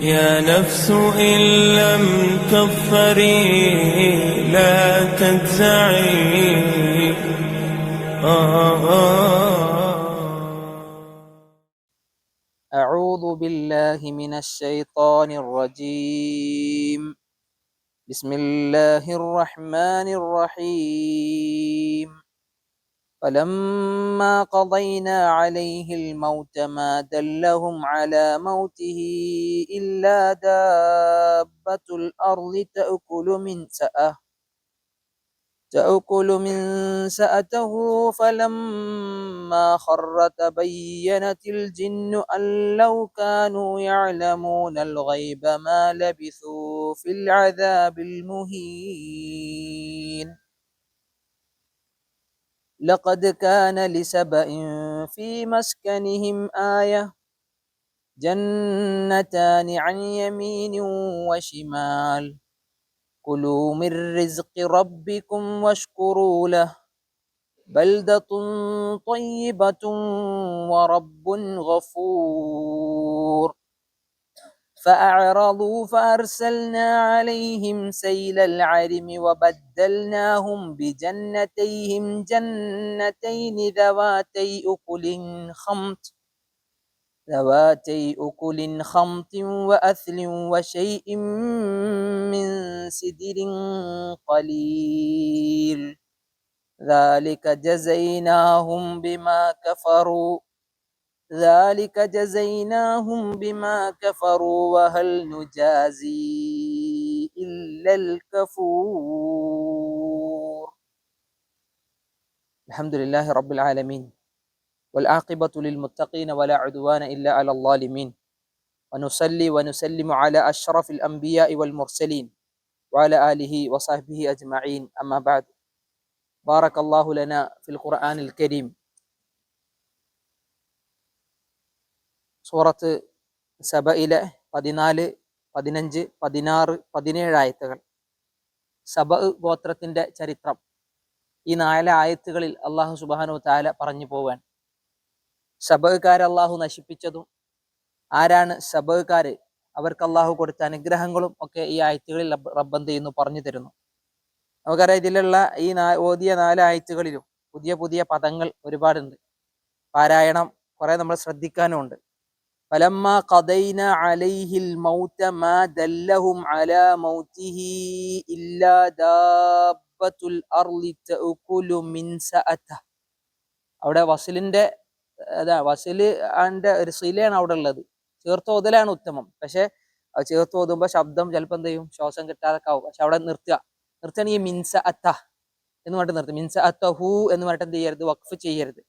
يا نفس إن لم تظفري لا تجزعي. أعوذ بالله من الشيطان الرجيم. بسم الله الرحمن الرحيم. فلما قضينا عليه الموت ما دلهم على موته إلا دابة الأرض تأكل من سأته فلما خر تبينت الجن أن لو كانوا يعلمون الغيب ما لبثوا في العذاب المهين. لقد كان لسبإ في مسكنهم آية جنتان عن يمين وشمال كلوا من رزق ربكم واشكروا له بلدة طيبة ورب غفور. فأعرضوا فأرسلنا عليهم سيل العرم وبدلناهم بجنتيهم جنتين ذواتي أكل خمط وأثل وشيء من سدر قليل ذلك جزيناهم بما كفروا وهل نجازي إلا الكفور. الحمد لله رب العالمين والعاقبة للمتقين ولا عدوان إلا على الظالمين ونصلي ونسلم على أشرف الأنبياء والمرسلين وعلى آله وصحبه أجمعين أما بعد. بارك الله لنا في القرآن الكريم. സൂറത്ത് സബയിലെ 14, 15, 16, 17 ആയത്തുകൾ. സബ ഗോത്രത്തിന്റെ ചരിത്രം ഈ 4 ആയത്തുകളിൽ അള്ളാഹു സുബ്ഹാനഹു വ തആല പറഞ്ഞു പോവാൻ. സബകാരെ അള്ളാഹു നശിപ്പിച്ചതും ആരാണ് സബകാര്, അവർക്ക് അള്ളാഹു കൊടുത്ത അനുഗ്രഹങ്ങളും ഒക്കെ ഈ ആയത്തുകളിൽ റബ്ബ് എന്ന് പറഞ്ഞു തരുന്നു. നമുക്കറിയാം, ഇതിലുള്ള ഈ ഓതിയ 4 ആയത്തുകളിലും പുതിയ പുതിയ പദങ്ങൾ ഒരുപാടുണ്ട്. പാരായണം കുറെ നമ്മൾ ശ്രദ്ധിക്കാനുമുണ്ട്. ഫലമ്മാ ഖദൈന അലൈഹിൽ മൗത മാ ദല്ലഹും അലാ മൗതിഹി ഇല്ലാ ദാബത്തുൽ അർളി തഅകുലു മിൻ സഅത. അവിടെ വസിലിന്റെ വസില് ആന്റെ ഒരു സിലയാണ് അവിടെ ഉള്ളത്. ചേർത്ത് ഓതലാണ് ഉത്തമം. പക്ഷെ ചേർത്ത് ഓതുമ്പോ ശബ്ദം ചിലപ്പോൾ എന്ത് ചെയ്യും, ശ്വാസം കിട്ടാതൊക്കെ ആവും. പക്ഷെ അവിടെ നിർത്തുകയാണെങ്കിൽ മിൻസ അത്ത എന്ന് പറഞ്ഞിട്ട് നിർത്തും. മിൻസ അത്തഹു എന്ന് പറഞ്ഞിട്ട് എന്ത് ചെയ്യരുത്, വഖഫ് ചെയ്യരുത്.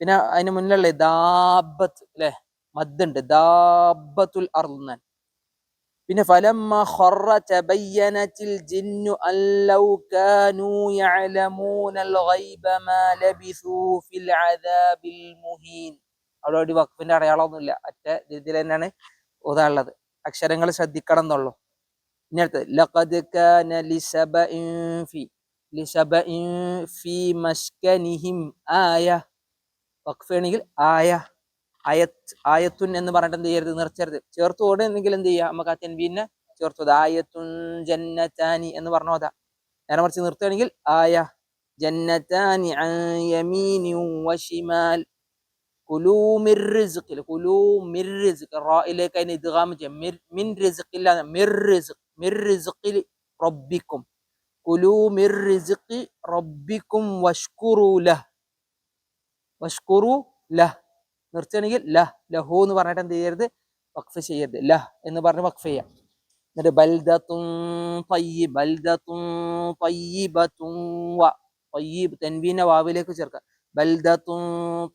പിന്നെ അതിന് മുന്നിലുള്ള ദാബത്ത് അല്ലെ, മദ്ദുണ്ട്, ദാബത്തുൽ അർള്. പിന്നെ ഫലമ്മ ഖറ തബയ്യനത്തിൽ ജിന്നു അൻ ലൗ കാനൂ യഅലമൂനൽ ഗൈബ മാ ലബിസൂ ഫിൽ അദാബിൽ മുഹീൻ. അവിടെ ഒരു വഖഫിന്റെ അടയാളമൊന്നുമില്ല, ഒറ്റ രീതിയിൽ തന്നെയാണ് ഓതാനുള്ളത്. അക്ഷരങ്ങൾ ശ്രദ്ധിക്കണം എന്നുള്ളൂ. ഇനി അടുത്തത് ലഖദ് കാന ലിസബഇൻ ഫീ മസ്കനിഹിം ആയ. വഖഫ് ആണെങ്കിൽ ആയത്തുൻ എന്ന് പറഞ്ഞിട്ട് എന്ത് ചെയ്യരുത്, നിർച്ചരുത്. ചേർത്ത് ഓടുന്നെങ്കിൽ എന്ത് ചെയ്യുക, നമുക്ക് ആ തെൻവീനെ ചേർത്ത് ആയത്തുൻ ജന്നതാനി എന്ന് പറഞ്ഞോതാ. നേരെ മറിച്ച് നിർത്തുകയാണെങ്കിൽ ആയ ജന്നതാനി അൻ യമീനിൻ വശിമാൽ കുലൂ മിർ റിസ്ഖിൽ. കുലൂ മിർ റിസ്ഖ്, റായിലേക്ക് അതിനെ ഇദ്ഗാം ചെയ്യാം. മിൻ റിസ്ഖില്ല, മിർ റിസ്ഖിൽ റബ്ബിക്കും. കുലൂ മിർ റിസ്ഖി റബ്ബിക്കും വഷ്കുറൂ ലഹ്. നിർത്തുകയാണെങ്കിൽ ലഹു എന്ന് പറഞ്ഞിട്ട് എന്ത് ചെയ്യരുത്, വഖഫ് ചെയ്യരുത്. എന്ന് പറഞ്ഞ് വഖഫ് ചെയ്യാം. എന്നിട്ട് ബൽദത്തുൻ തയ്യിബത്തുൻ തയ്യിബ് തൻവീനെ വാവിലേക്ക് ചേർക്കുക. ബൽദത്തുൻ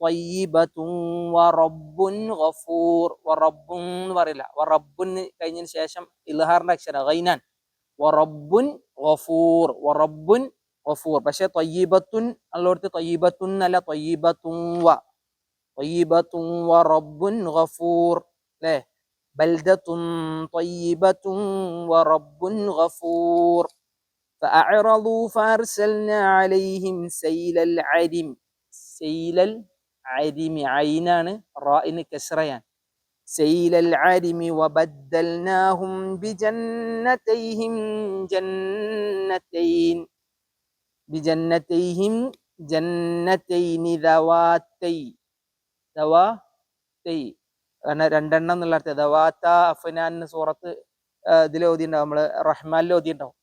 തയ്യിബത്തുൻ വറബ്ബുൻ ഗഫൂർ. വറബ്ബുൻ എന്ന് പറയില്ല, വറബ്ബുൻ കഴിഞ്ഞതിന് ശേഷം ഇൽഹാറിന്റെ അക്ഷരം ഗൈനാൻ. വറബ്ബുൻ ഗഫൂർ, വറബ്ബുൻ ഗഫൂർ. പക്ഷെ തയ്യിബത്തുൻ ഉള്ളടത്ത് തയ്യിബത്തുൻ അല്ല, തയ്യിബത്തുൻ വറബ്ബുൻ ഗഫൂർ അല്ലേ. ബൽദത്തുൻ തയ്യിബത്തുൻ വറബ്ബുൻ ഗഫൂർ. ഫഅഅറദൂ ഫഅർസൽനാ അലൈഹിം സൈലൽ അരിം. ഐനാണ്, റാഇന് കസ്റയാണ്. سيل العرم وبدلناهم بجنتيهم جنتين بجنتيهم جنتين ذواتي കാരണം രണ്ടെണ്ണം എന്നുള്ള അർത്ഥം ദവാത്ത അഫ്നാൻ സൂറത്ത് ഇതിൽ ഓതിണ്ടാവും, നമ്മള് റഹ്മാനിൽ ഓതിണ്ടാവും.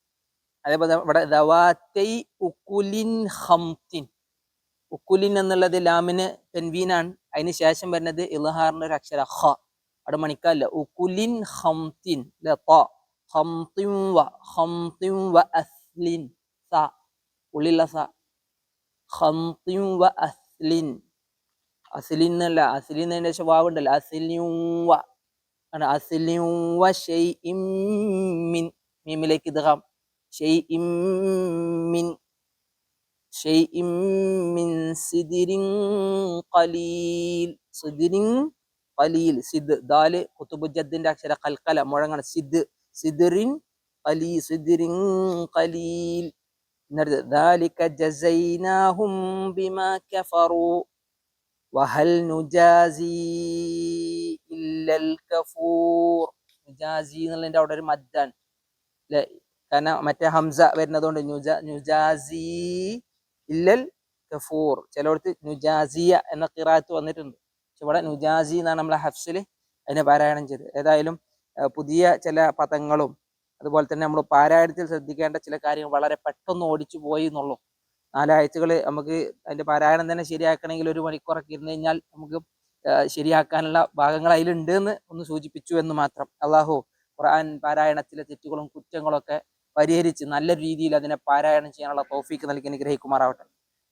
അതേപോലെ ഇവിടെ ദവാത്തൈ ഉക്കുലിൻ ഹംതിൻ, ഉക്കുലിൻ എന്നുള്ളത് ലാമിന് തെൻവീനാണ്, അതിന് ശേഷം വരുന്നത് ഇൽഹാറിന്റെ ഒരു അക്ഷര ഹ, അവിടെ മണിക്കല്ല. ഉക്കുലിൻ ഹംതിൻ ഹംതിൻ വ അസ്ലിൻ സ ഉള്ളിലുള്ള സ ഹംതിൻ വ അസ്ലിൻ, അസ്ലിൻ എന്നല്ല, അസ്ലിൻ എന്നതിന്റെ ശേഷം വാവ് ഉണ്ടല്ലോ, അസ്ലിൻ വ ഷൈഇൻ മിൻ, മീമിലേക്ക് ഇദ്ഗാം, ഷൈഇൻ മിൻ സിദ്രിൻ ഖലീൽ, സിദ്രിൻ ഖലീൽ, സിദ് ദാല് ഖുതുബുജ്ജദ്ദിന്റെ അക്ഷര ഖൽഖല മുഴങ്ങാണ്, സിദ്രിൻ ഖലീൽ. ذلك جزيناهم بما كفروا وهل نجازي إلا الكفور. നുജാസി എന്നുള്ളതിന്റെ അവിടെ ഒരു മദ്ദാണ് അല്ലെ, കാരണം മറ്റേ ഹംസ വരുന്നതുകൊണ്ട് നുജാസി ഇല്ലൽ കഫൂർ. ചിലയിടത്ത് നുജാസിയ എന്ന ഖിറാഅത്ത് വന്നിട്ടുണ്ട്, പക്ഷെ ഇവിടെ നുജാസി എന്നാണ് നമ്മളെ ഹഫ്സിൽ അതിനെ പാരായണം ചെയ്തത്. ഏതായാലും പുതിയ ചില പദങ്ങളും അതുപോലെ തന്നെ നമ്മൾ പാരായണത്തിൽ ശ്രദ്ധിക്കേണ്ട ചില കാര്യങ്ങൾ വളരെ പെട്ടെന്ന് ഓടിച്ചു പോയി എന്നുള്ളൂ. 4 ആഴ്ചകൾ നമുക്ക് അതിന്റെ പാരായണം തന്നെ ശരിയാക്കണമെങ്കിൽ 1 മണിക്കൂറൊക്കെ ഇരുന്ന് കഴിഞ്ഞാൽ നമുക്ക് ശരിയാക്കാനുള്ള ഭാഗങ്ങൾ അതിലുണ്ട് എന്ന് ഒന്ന് സൂചിപ്പിച്ചു എന്ന് മാത്രം. അള്ളാഹു ഖുർആൻ പാരായണത്തിലെ തെറ്റുകളും കുറ്റങ്ങളും ഒക്കെ പരിഹരിച്ച് നല്ല രീതിയിൽ അതിനെ പാരായണം ചെയ്യാനുള്ള തൗഫീക്ക് നൽകി അനുഗ്രഹിക്കുമാറാവട്ടെ.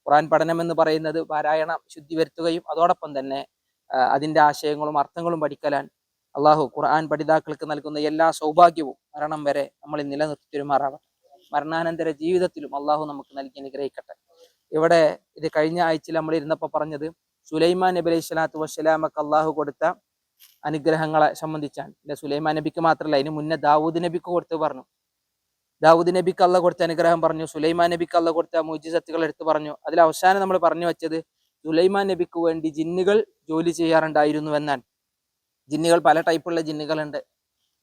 ഖുർആൻ പഠനം എന്ന് പറയുന്നത് പാരായണം ശുദ്ധി വരുത്തുകയും അതോടൊപ്പം തന്നെ അതിന്റെ ആശയങ്ങളും അർത്ഥങ്ങളും പഠിക്കലാൻ അള്ളാഹു ഖുർആൻ പഠിതാക്കൾക്ക് നൽകുന്ന എല്ലാ സൗഭാഗ്യവും മരണം വരെ നമ്മളിൽ നിലനിർത്തിരുമാറാവട്ടെ. മരണാനന്തര ജീവിതത്തിലും അള്ളാഹു നമുക്ക് നൽകി അനുഗ്രഹിക്കട്ടെ. ഇവിടെ ഇത് കഴിഞ്ഞ ആഴ്ചയിൽ നമ്മൾ ഇരുന്നപ്പോൾ പറഞ്ഞത് സുലൈമാൻ നബി അലൈഹി സ്വലാത്തു വസ്സലാമക്ക് അള്ളാഹു കൊടുത്ത അനുഗ്രഹങ്ങളെ സംബന്ധിച്ചാണ്. സുലൈമാൻ നബിക്ക് മാത്രമല്ല, അതിന് മുന്നേ ദാവൂദ് നബിക്ക് കൊടുത്ത് പറഞ്ഞു. ദാവൂദ് നബിക്ക് അള്ളാഹ് കൊടുത്ത അനുഗ്രഹം പറഞ്ഞു, സുലൈമാൻ നബിക്ക് അള്ളാഹ് കൊടുത്ത മുഅ്ജിസത്തുകൾ എടുത്തു പറഞ്ഞു. അതിൽ അവസാനം നമ്മൾ പറഞ്ഞു വെച്ചത് സുലൈമാൻ നബിക്ക് വേണ്ടി ജിന്നുകൾ ജോലി ചെയ്യാറുണ്ടായിരുന്നു എന്നാണ്. ജിന്നുകൾ പല ടൈപ്പുള്ള ജിന്നുകളുണ്ട്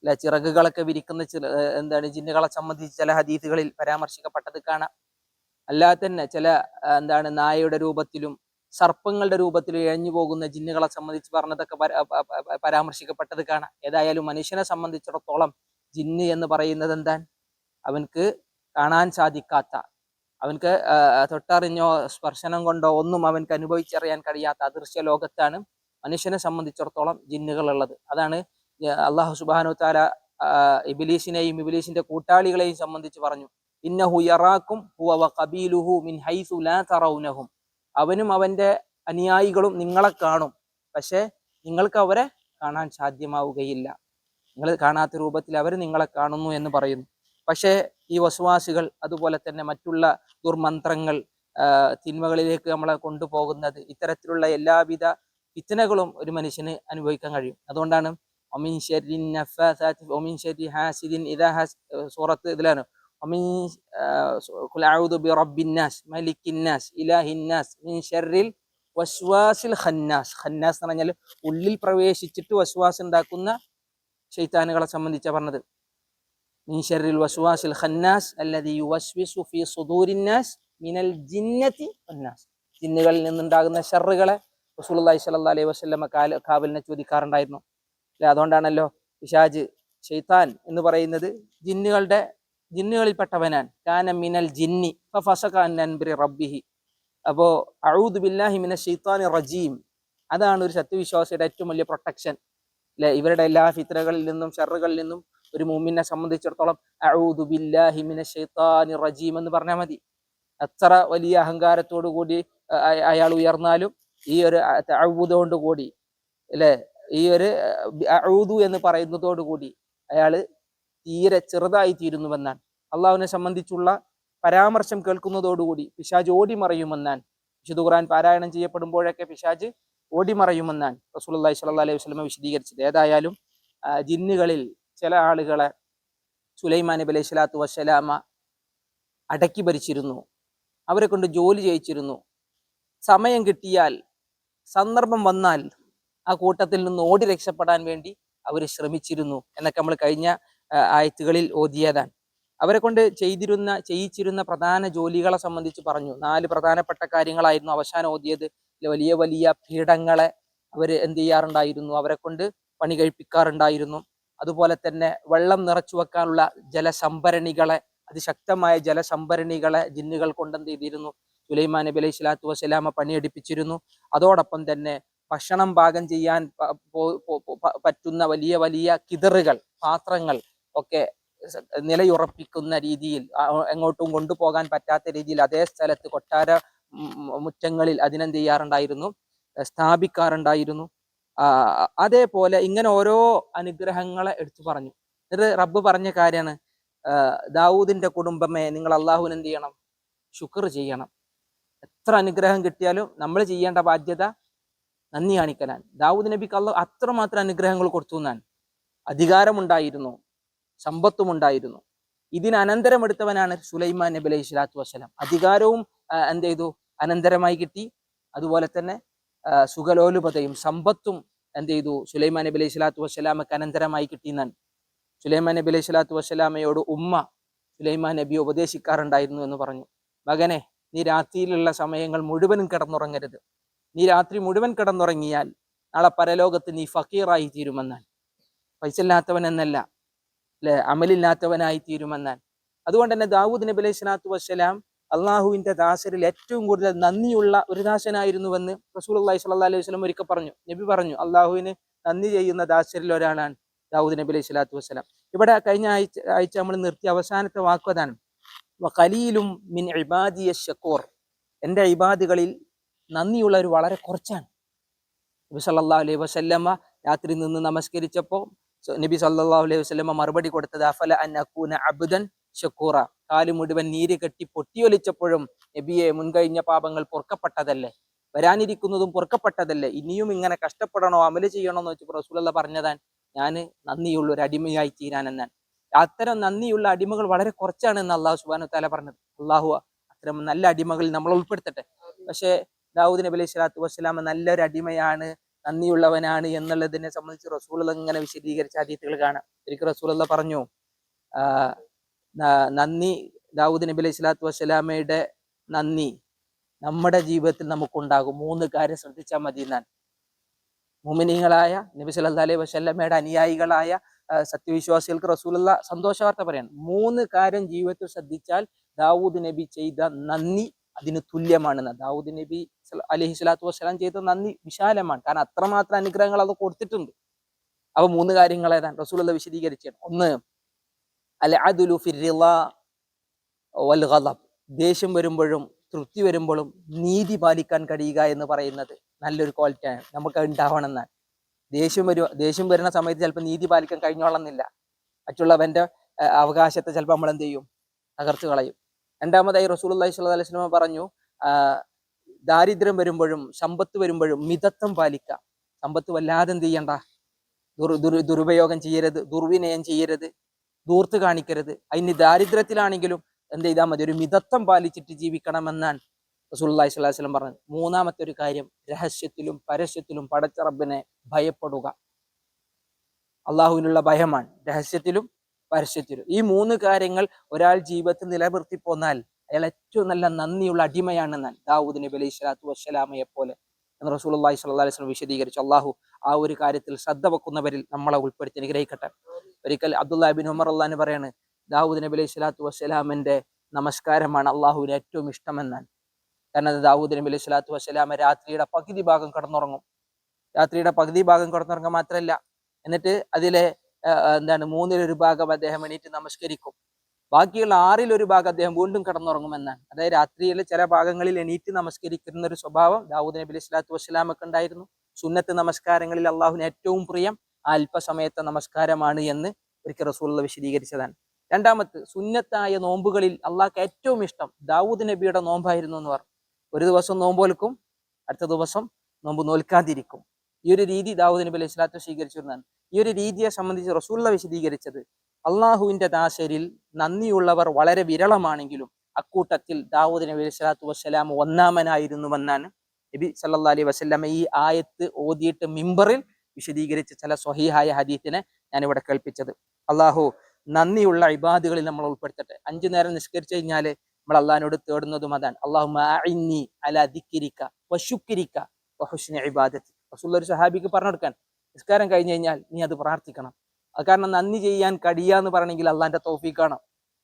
അല്ലെ, ചിറകുകളൊക്കെ വിരിക്കുന്ന ജിന്നുകളെ സംബന്ധിച്ച് ചില ഹദീസുകളിൽ പരാമർശിക്കപ്പെട്ടത് കാണാം. അല്ലാതെ തന്നെ ചില നായയുടെ രൂപത്തിലും സർപ്പങ്ങളുടെ രൂപത്തിലും ഇഴഞ്ഞു പോകുന്ന ജിന്നുകളെ സംബന്ധിച്ച് പറഞ്ഞതൊക്കെ പരാമർശിക്കപ്പെട്ടത് കാണാം. ഏതായാലും മനുഷ്യനെ സംബന്ധിച്ചിടത്തോളം ജിന്ന് എന്ന് പറയുന്നത് എന്താണ്? അവൻക്ക് കാണാൻ സാധിക്കാത്ത, അവൻക്ക് തൊട്ടറിഞ്ഞോ സ്പർശനം കൊണ്ടോ ഒന്നും അവൻക്ക് അനുഭവിച്ചറിയാൻ കഴിയാത്ത അദൃശ്യ ലോകത്താണ് മനുഷ്യനെ സംബന്ധിച്ചിടത്തോളം ജിന്നുകൾ ഉള്ളത്. അതാണ് അള്ളാഹു സുബ്ഹാനഹു തആല ഇബ്ലീസിനെയും ഇബ്ലീസിന്റെ കൂട്ടാളികളെയും സംബന്ധിച്ച് പറഞ്ഞു, ഇന്നഹു യറാക്കും ഹുവ വഖബീലുഹു മിൻ ഹൈസു ലാ തറൗനഹും. അവനും അവന്റെ അനുയായികളും നിങ്ങളെ കാണും, പക്ഷെ നിങ്ങൾക്ക് അവരെ കാണാൻ സാധ്യമാവുകയില്ല. നിങ്ങൾ കാണാത്ത രൂപത്തിൽ അവർ നിങ്ങളെ കാണുന്നു എന്ന് പറയുന്നു. പക്ഷേ ഈ വസ്വാസികൾ അതുപോലെ തന്നെ മറ്റുള്ള ദുർമന്ത്രങ്ങൾ, തിന്മകളിലേക്ക് നമ്മളെ കൊണ്ടുപോകുന്നത്, ഇത്തരത്തിലുള്ള എല്ലാവിധ ഫിത്നകളും ഒരു മനുഷ്യന് അനുഭവിക്കാൻ കഴിയും. അതുകൊണ്ടാണ് സൂറത്ത് ഇതിലാണ് ഖന്നാസ് എന്ന് പറഞ്ഞാൽ ഉള്ളിൽ പ്രവേശിച്ചിട്ട് വസ്വാസ് ഉണ്ടാക്കുന്ന ശൈത്താനുകളെ സംബന്ധിച്ചാണ് പറഞ്ഞത്. മിൻ ശർറിൽ വസ്വാസിൽ ഖന്നാസ് അല്ലദീ യുവസ്വിസു ഫീ സുദൂരിന്നാസ് മിനൽ ജിന്നതി വന്നാസ്. ജിന്നുകളിൽ നിന്നുണ്ടാകുന്ന ഷർറുകളെ റസൂലുള്ളാഹി സ്വല്ലല്ലാഹു അലൈഹി വസല്ലം കാവലിനെ ചോദിക്കാറുണ്ടായിരുന്നു. അതുകൊണ്ടാണല്ലോ പിശാജ്, ശൈത്താൻ എന്ന് പറയുന്നത് ജിന്നുകളിൽപ്പെട്ടവനാണ്. കാന മിനൽ ജിന്നി ഫഫസഖ അൻ അംരി റബ്ബിഹി. അപ്പോ അഊദു ബില്ലാഹി മിനശ് ശൈത്താനിർ റജീം, അതാണ് ഒരു സത്യവിശ്വാസിയുടെ ഏറ്റവും വലിയ പ്രൊട്ടക്ഷൻ അല്ലെ. ഇവരുടെ എല്ലാ ഫിത്നകളിൽ നിന്നും ഷർറുകളിൽ നിന്നും ഒരു മുഅ്മിനെ സംബന്ധിച്ചിടത്തോളം അഊദു ബില്ലാഹി മിനശ് ശൈത്താനിർ റജീം എന്ന് പറഞ്ഞാൽ മതി. എത്ര വലിയ അഹങ്കാരത്തോടു കൂടി അയാൾ ഉയർന്നാലും ഈ ഒരു തഅവ്വുദോട് കൂടി അല്ലെ, ഈ ഒരു അഊദു എന്ന് പറയുന്നതോടുകൂടി അയാൾ തീരെ ചെറുതായി തീരുന്നുവെന്നാണ്. അള്ളാഹുവിനെ സംബന്ധിച്ചുള്ള പരാമർശം കേൾക്കുന്നതോടുകൂടി പിശാജ് ഓടിമറയുമെന്നാണ്. വിശുദ്ധ ഖുർആൻ പാരായണം ചെയ്യപ്പെടുമ്പോഴൊക്കെ പിശാജ് ഓടിമറയുമെന്നാണ് റസൂലുള്ളാഹി സ്വല്ലല്ലാഹു അലൈഹി വസല്ലം വിശദീകരിച്ചത്. ഏതായാലും ജിന്നുകളിൽ ചില ആളുകളെ സുലൈമാൻ നബി അലൈഹി സ്വലാത്തു വസ്സലാമ അടക്കി ഭരിച്ചിരുന്നു, അവരെ കൊണ്ട് ജോലി ചെയ്യിച്ചിരുന്നു. സമയം കിട്ടിയാൽ, സന്ദർഭം വന്നാൽ ആ കൂട്ടത്തിൽ നിന്ന് ഓടി രക്ഷപ്പെടാൻ വേണ്ടി അവർ ശ്രമിച്ചിരുന്നു എന്നൊക്കെ നമ്മൾ കഴിഞ്ഞ ആയത്തുകളിൽ ഓതിയതാണ്. അവരെ കൊണ്ട് ചെയ്യിച്ചിരുന്ന പ്രധാന ജോലികളെ സംബന്ധിച്ച് പറഞ്ഞു. 4 പ്രധാനപ്പെട്ട കാര്യങ്ങളായിരുന്നു അവസാനം ഓതിയത്. വലിയ വലിയ പീഠങ്ങളെ അവർ എന്ത് ചെയ്യാറുണ്ടായിരുന്നു, അവരെ കൊണ്ട് പണി കഴിപ്പിക്കാറുണ്ടായിരുന്നു. അതുപോലെ തന്നെ വെള്ളം നിറച്ചു വെക്കാനുള്ള ജലസംഭരണികളെ, അതിശക്തമായ ജലസംഭരണികളെ ജിന്നുകൾ കൊണ്ട് എന്ത് ചെയ്തിരുന്നു, സുലൈമാൻ നബി അലൈഹി സ്വലാത്തു വസ്സലാമ പണിയെടുപ്പിച്ചിരുന്നു. അതോടൊപ്പം തന്നെ ഭക്ഷണം പാകം ചെയ്യാൻ പറ്റുന്ന വലിയ വലിയ കിതറുകൾ, പാത്രങ്ങൾ ഒക്കെ നിലയുറപ്പിക്കുന്ന രീതിയിൽ, എങ്ങോട്ടും കൊണ്ടുപോകാൻ പറ്റാത്ത രീതിയിൽ അതേ സ്ഥലത്ത് കൊട്ടാര മുറ്റങ്ങളിൽ അതിനെന്ത് ചെയ്യാറുണ്ടായിരുന്നു, സ്ഥാപിക്കാറുണ്ടായിരുന്നു. അതേപോലെ ഇങ്ങനെ ഓരോ അനുഗ്രഹങ്ങളെ എടുത്തു പറഞ്ഞു. ഇത് റബ്ബ് പറഞ്ഞ കാര്യമാണ്, ദാവൂദിന്റെ കുടുംബമേ നിങ്ങൾ അള്ളാഹുവിന് എന്ത് ചെയ്യണം, ശുക്ർ ചെയ്യണം. എത്ര അനുഗ്രഹം കിട്ടിയാലും നമ്മൾ ചെയ്യേണ്ട ബാധ്യത നന്ദി കാണിക്കലാണ്. ദാവൂദ് നബിക്ക് അള്ളാഹു അത്രമാത്രം അനുഗ്രഹങ്ങൾ കൊടുത്തു എന്നാണ്. അധികാരമുണ്ടായിരുന്നു, സമ്പത്തുമുണ്ടായിരുന്നു. ഇതിന് അനന്തരം എടുത്തവനാണ് സുലൈമാൻ നബി അലൈഹി സ്വലാത്തു വസ്സലാം. അധികാരവും എന്ത് ചെയ്തു, അനന്തരമായി കിട്ടി. അതുപോലെ തന്നെ സുഖലോലുപതയും സമ്പത്തും എന്ത് ചെയ്തു, സുലൈമാൻ നബി അലൈഹി സ്വലാത്തു വസ്സലാമക്ക് അനന്തരമായി കിട്ടിയെന്നാണ്. സുലൈമാൻ നബി അലൈഹി സ്വലാത്തു വസ്സലാമയോട് ഉമ്മ സുലൈമാൻ നബി ഉപദേശിക്കാറുണ്ടായിരുന്നു എന്ന് പറഞ്ഞു, മകനെ, നീ രാത്രിയിലുള്ള സമയങ്ങൾ മുഴുവനും കിടന്നുറങ്ങരുത്. നീ രാത്രി മുഴുവൻ കിടന്നുറങ്ങിയാൽ നാളെ പരലോകത്ത് നീ ഫക്കീറായി തീരുമെന്നാണ്. പൈസ ഇല്ലാത്തവൻ എന്നല്ല, അല്ലെ, അമലില്ലാത്തവനായി തീരുമെന്നാണ്. അതുകൊണ്ട് തന്നെ ദാവൂദ് നബി അലൈഹി സ്വലാത്തു വസ്സലാം അള്ളാഹുവിന്റെ ദാസരിൽ ഏറ്റവും കൂടുതൽ നന്ദിയുള്ള ഒരു ദാസനായിരുന്നുവെന്ന് റസൂലുള്ളാഹി സ്വല്ലല്ലാഹു അലൈഹി വസല്ലം ഒരിക്കൽ പറഞ്ഞു. നബി പറഞ്ഞു, അള്ളാഹുവിന് നന്ദി ചെയ്യുന്ന ദാസരിൽ ഒരാളാണ് ദാവൂദ് നബി അലൈഹി സ്വലാത്തു വസ്സലാം. ഇവിടെ കഴിഞ്ഞ ആഴ്ച നമ്മൾ നിർത്തിയ അവസാനത്തെ വാക്കതാണ് വഖലീലും മിൻ ഇബാദിയ ശക്കൂർ. എൻ്റെ ഇബാദുകളിൽ നന്ദിയുള്ളവർ വളരെ കുറച്ചാണ്. നബി സല്ലല്ലാഹു അലൈഹി വസല്ലമ രാത്രി നിന്ന് നമസ്കരിച്ചപ്പോൾ നബി സല്ലല്ലാഹു അലൈഹി വസല്ലമ മറുപടി കൊടുത്തത് അഫല അൻ അകൂന അബ്ദൻ ശക്കൂറ. കാല് മുഴുവൻ നീര് കെട്ടി പൊട്ടിയൊലിച്ചപ്പോഴും നബിയെ, മുൻകഴിഞ്ഞ പാപങ്ങൾ പൊറുക്കപ്പെട്ടതല്ലേ, വരാനിരിക്കുന്നതും പൊറുക്കപ്പെട്ടതല്ലേ, ഇനിയും ഇങ്ങനെ കഷ്ടപ്പെടണോ, അമല് ചെയ്യണോ എന്ന് വെച്ചപ്പോൾ റസൂലുള്ളാഹി പറഞ്ഞതാണ്, ഞാൻ നന്ദിയുള്ള ഒരു അടിമയായി തീരാനെന്നാണ്. അത്തരം നന്ദിയുള്ള അടിമകൾ വളരെ കുറച്ചാണെന്ന് അള്ളാഹു സുബ്ഹാനഹു വ തആല പറഞ്ഞത്. അള്ളാഹു അത്തരം നല്ല അടിമകളിൽ നമ്മൾ ഉൾപ്പെടുത്തട്ടെ. പക്ഷേ ദാവൂദ് നബി അലൈഹി സ്വലാത്തു വസ്സലാം നല്ലൊരു അടിമയാണ്, നന്ദിയുള്ളവനാണ് എന്നുള്ളതിനെ സംബന്ധിച്ച് റസൂലുള്ളാഹി ഇങ്ങനെ വിശദീകരിച്ച ഹദീസുകൾ കാണാം. ഒരിക്കൽ റസൂലുള്ളാഹി പറഞ്ഞു, നന്ദി, ദാവൂദ് നബി അലൈഹി സ്വലാത്തു വസ്സലാമയുടെ നന്ദി നമ്മുടെ ജീവിതത്തിൽ നമുക്കുണ്ടാകും. 3 കാര്യം ശ്രദ്ധിച്ചാൽ മതി എന്നാണ്. മുഅ്മിനീങ്ങളായ നബി സല്ലല്ലാഹു അലൈഹി വസല്ലമയുടെ അനുയായികളായ സത്യവിശ്വാസികൾക്ക് റസൂലുള്ളാഹി സന്തോഷവാർത്ത പറയാണ്. 3 കാര്യം ജീവിതത്തിൽ ശ്രദ്ധിച്ചാൽ ദാവൂദ് നബി ചെയ്ത നന്ദി അതിന് തുല്യമാണെന്ന്. ദാവൂദ് നബി അലൈഹി സ്വലാത്തു വസ്സലാം ചെയ്ത നന്ദി വിശാലമാണ്. കാരണം അത്രമാത്രം അനുഗ്രഹങ്ങൾ അത് കൊടുത്തിട്ടുണ്ട്. അവ 3 കാര്യങ്ങൾ ഏതാണ് റസൂലുള്ളാഹി വിശദീകരിച്ചാണ്. 1, അൽ അദ്ലു ഫിർ റിളാ വൽ ഗളബ്. ദേഷ്യം വരുമ്പോഴും തൃപ്തി വരുമ്പോഴും നീതി പാലിക്കാൻ കഴിയുക എന്ന് പറയുന്നത് നല്ലൊരു ക്വാളിറ്റിയാണ്, നമുക്ക് ഉണ്ടാവണം എന്നാണ്. ദേഷ്യം വരുന്ന സമയത്ത് ചിലപ്പോൾ നീതി പാലിക്കാൻ കഴിഞ്ഞോളന്നില്ല. മറ്റുള്ളവന്റെ അവകാശത്തെ ചിലപ്പോൾ നമ്മൾ എന്ത് ചെയ്യും, തകർത്ത് കളയും. രണ്ടാമതായി റസൂലുള്ളാഹി സ്വല്ലല്ലാഹു അലൈഹി വസല്ലം പറഞ്ഞു, ദാരിദ്ര്യം വരുമ്പോഴും സമ്പത്ത് വരുമ്പോഴും മിതത്വം പാലിക്കുക. സമ്പത്ത് വല്ലാതെ എന്ത് ചെയ്യണ്ട, ദുരുപയോഗം ചെയ്യരുത്, ദുർവിനയം ചെയ്യരുത്, ദൂർത്ത് കാണിക്കരുത്. അതിന് ദാരിദ്ര്യത്തിലാണെങ്കിലും എന്ത് ചെയ്താൽ മതി, ഒരു മിതത്വം പാലിച്ചിട്ട് ജീവിക്കണമെന്നാണ് റസൂലുള്ളാഹി സ്വല്ലല്ലാഹു അലൈഹി വസല്ലം പറഞ്ഞത്. 3-മത്തെ ഒരു കാര്യം, രഹസ്യത്തിലും പരസ്യത്തിലും പടച്ച റബ്ബിനെ ഭയപ്പെടുക. അള്ളാഹുവിനുള്ള ഭയമാണ് രഹസ്യത്തിലും പരസ്യത്തിലും. ഈ 3 കാര്യങ്ങൾ ഒരാൾ ജീവിതത്തിൽ നിലനിർത്തി പോന്നാൽ അയാൾ ഏറ്റവും നല്ല നന്ദിയുള്ള അടിമയാണെന്നാണ് ദാവൂദ് നബി അലൈഹി സ്വലാത്തു വസ്സലാമയെ പോലെ എന്ന് റസൂലുള്ളാഹി സ്വല്ലല്ലാഹു അലൈഹി വസല്ലം വിശദീകരിച്ചു. അള്ളാഹു ആ ഒരു കാര്യത്തിൽ ശ്രദ്ധ വെക്കുന്നവരിൽ നമ്മളെ ഉൾപ്പെടുത്തി അനുഗ്രഹിക്കട്ടെ. ഒരിക്കൽ അബ്ദുല്ലാഹി ബിൻ ഉമർ അള്ളാഹു പറയാണ്, ദാവൂദ് നബി അലൈഹി സ്വലാത്തു വസ്സലാമിന്റെ നമസ്കാരമാണ് അള്ളാഹുവിന് ഏറ്റവും ഇഷ്ടമെന്നാണ്. കാരണം ദാവൂദ് നബി അലൈഹി സ്വലാത്തു വസ്സലാമ രാത്രിയുടെ പകുതി ഭാഗം കിടന്നുറങ്ങും. രാത്രിയുടെ പകുതി ഭാഗം കിടന്നുറങ്ങുക മാത്രമല്ല, എന്നിട്ട് അതിലെ 3-1 ഭാഗം അദ്ദേഹം എണീറ്റ് നമസ്കരിക്കും. ബാക്കിയുള്ള 6-1 ഭാഗം അദ്ദേഹം വീണ്ടും കിടന്നുറങ്ങുമെന്നാണ്. അതായത് രാത്രിയിൽ ചില ഭാഗങ്ങളിൽ എണീറ്റ് നമസ്കരിക്കുന്ന ഒരു സ്വഭാവം ദാവൂദ് നബി അലൈഹി സ്വലാത്തു വസ്സലാമൊക്കെ ഉണ്ടായിരുന്നു. സുന്നത്ത് നമസ്കാരങ്ങളിൽ അള്ളാഹുവിന് ഏറ്റവും പ്രിയം അല്പസമയത്തെ നമസ്കാരമാണ് എന്ന് ഒരിക്കൽ റസൂലുള്ളാഹി വിശദീകരിച്ചതാണ്. രണ്ടാമത്, സുന്നത്തായ നോമ്പുകളിൽ അള്ളാഹ്ക്ക് ഏറ്റവും ഇഷ്ടം ദാവൂദ് നബിയുടെ നോമ്പായിരുന്നു എന്ന് പറഞ്ഞു. ഒരു ദിവസം നോമ്പ് നോൽക്കും, അടുത്ത ദിവസം നോമ്പ് നോൽക്കാതിരിക്കും. ഈ ഒരു രീതി ദാവൂദ് നബി അലൈഹി സ്വലാത്തു സ്വീകരിച്ചിരുന്നതാണ്. ഈ ഒരു രീതിയെ സംബന്ധിച്ച് റസൂലുള്ളാഹി വിശദീകരിച്ചത്, അള്ളാഹുവിന്റെ ദാസരിൽ നന്ദിയുള്ളവർ വളരെ വിരളമാണെങ്കിലും അക്കൂട്ടത്തിൽ ദാവൂദ് നബി അലൈഹി സ്വലാത്തു വസ്സലാം ഒന്നാമനായിരുന്നുവെന്നാണ് നബി സല്ലല്ലാഹു അലൈഹി വസല്ലമ ഈ ആയത്ത് ഓതിയിട്ട് മിമ്പറിൽ വിശദീകരിച്ച ചില സ്വഹീഹായ ഹദീത്തിനെ ഞാനിവിടെ കേൾപ്പിച്ചത്. അള്ളാഹു നന്ദിയുള്ള ഇബാദുകളിൽ നമ്മൾ ഉൾപ്പെടുത്തട്ടെ. 5 നേരം നിസ്കരിച്ചു കഴിഞ്ഞാൽ നമ്മൾ അള്ളാഹിനോട് തേടുന്നതും അതാണ്. അല്ലാഹുമ്മ അഇന്നി അലാ ദിക്രിക വശുക്രിക വഹുസ്നി ഇബാദതി. റസൂലുള്ളാഹി ഒരു സഹാബിക്ക് പറഞ്ഞു കൊടുക്കാൻ, നിസ്കാരം കഴിഞ്ഞു കഴിഞ്ഞാൽ നീ അത് പ്രാർത്ഥിക്കണം. അത് കാരണം നന്ദി ചെയ്യാൻ കഴിയാന്ന് പറയണമെങ്കിൽ അള്ളാഹിന്റെ തൗഫീഖാണ്,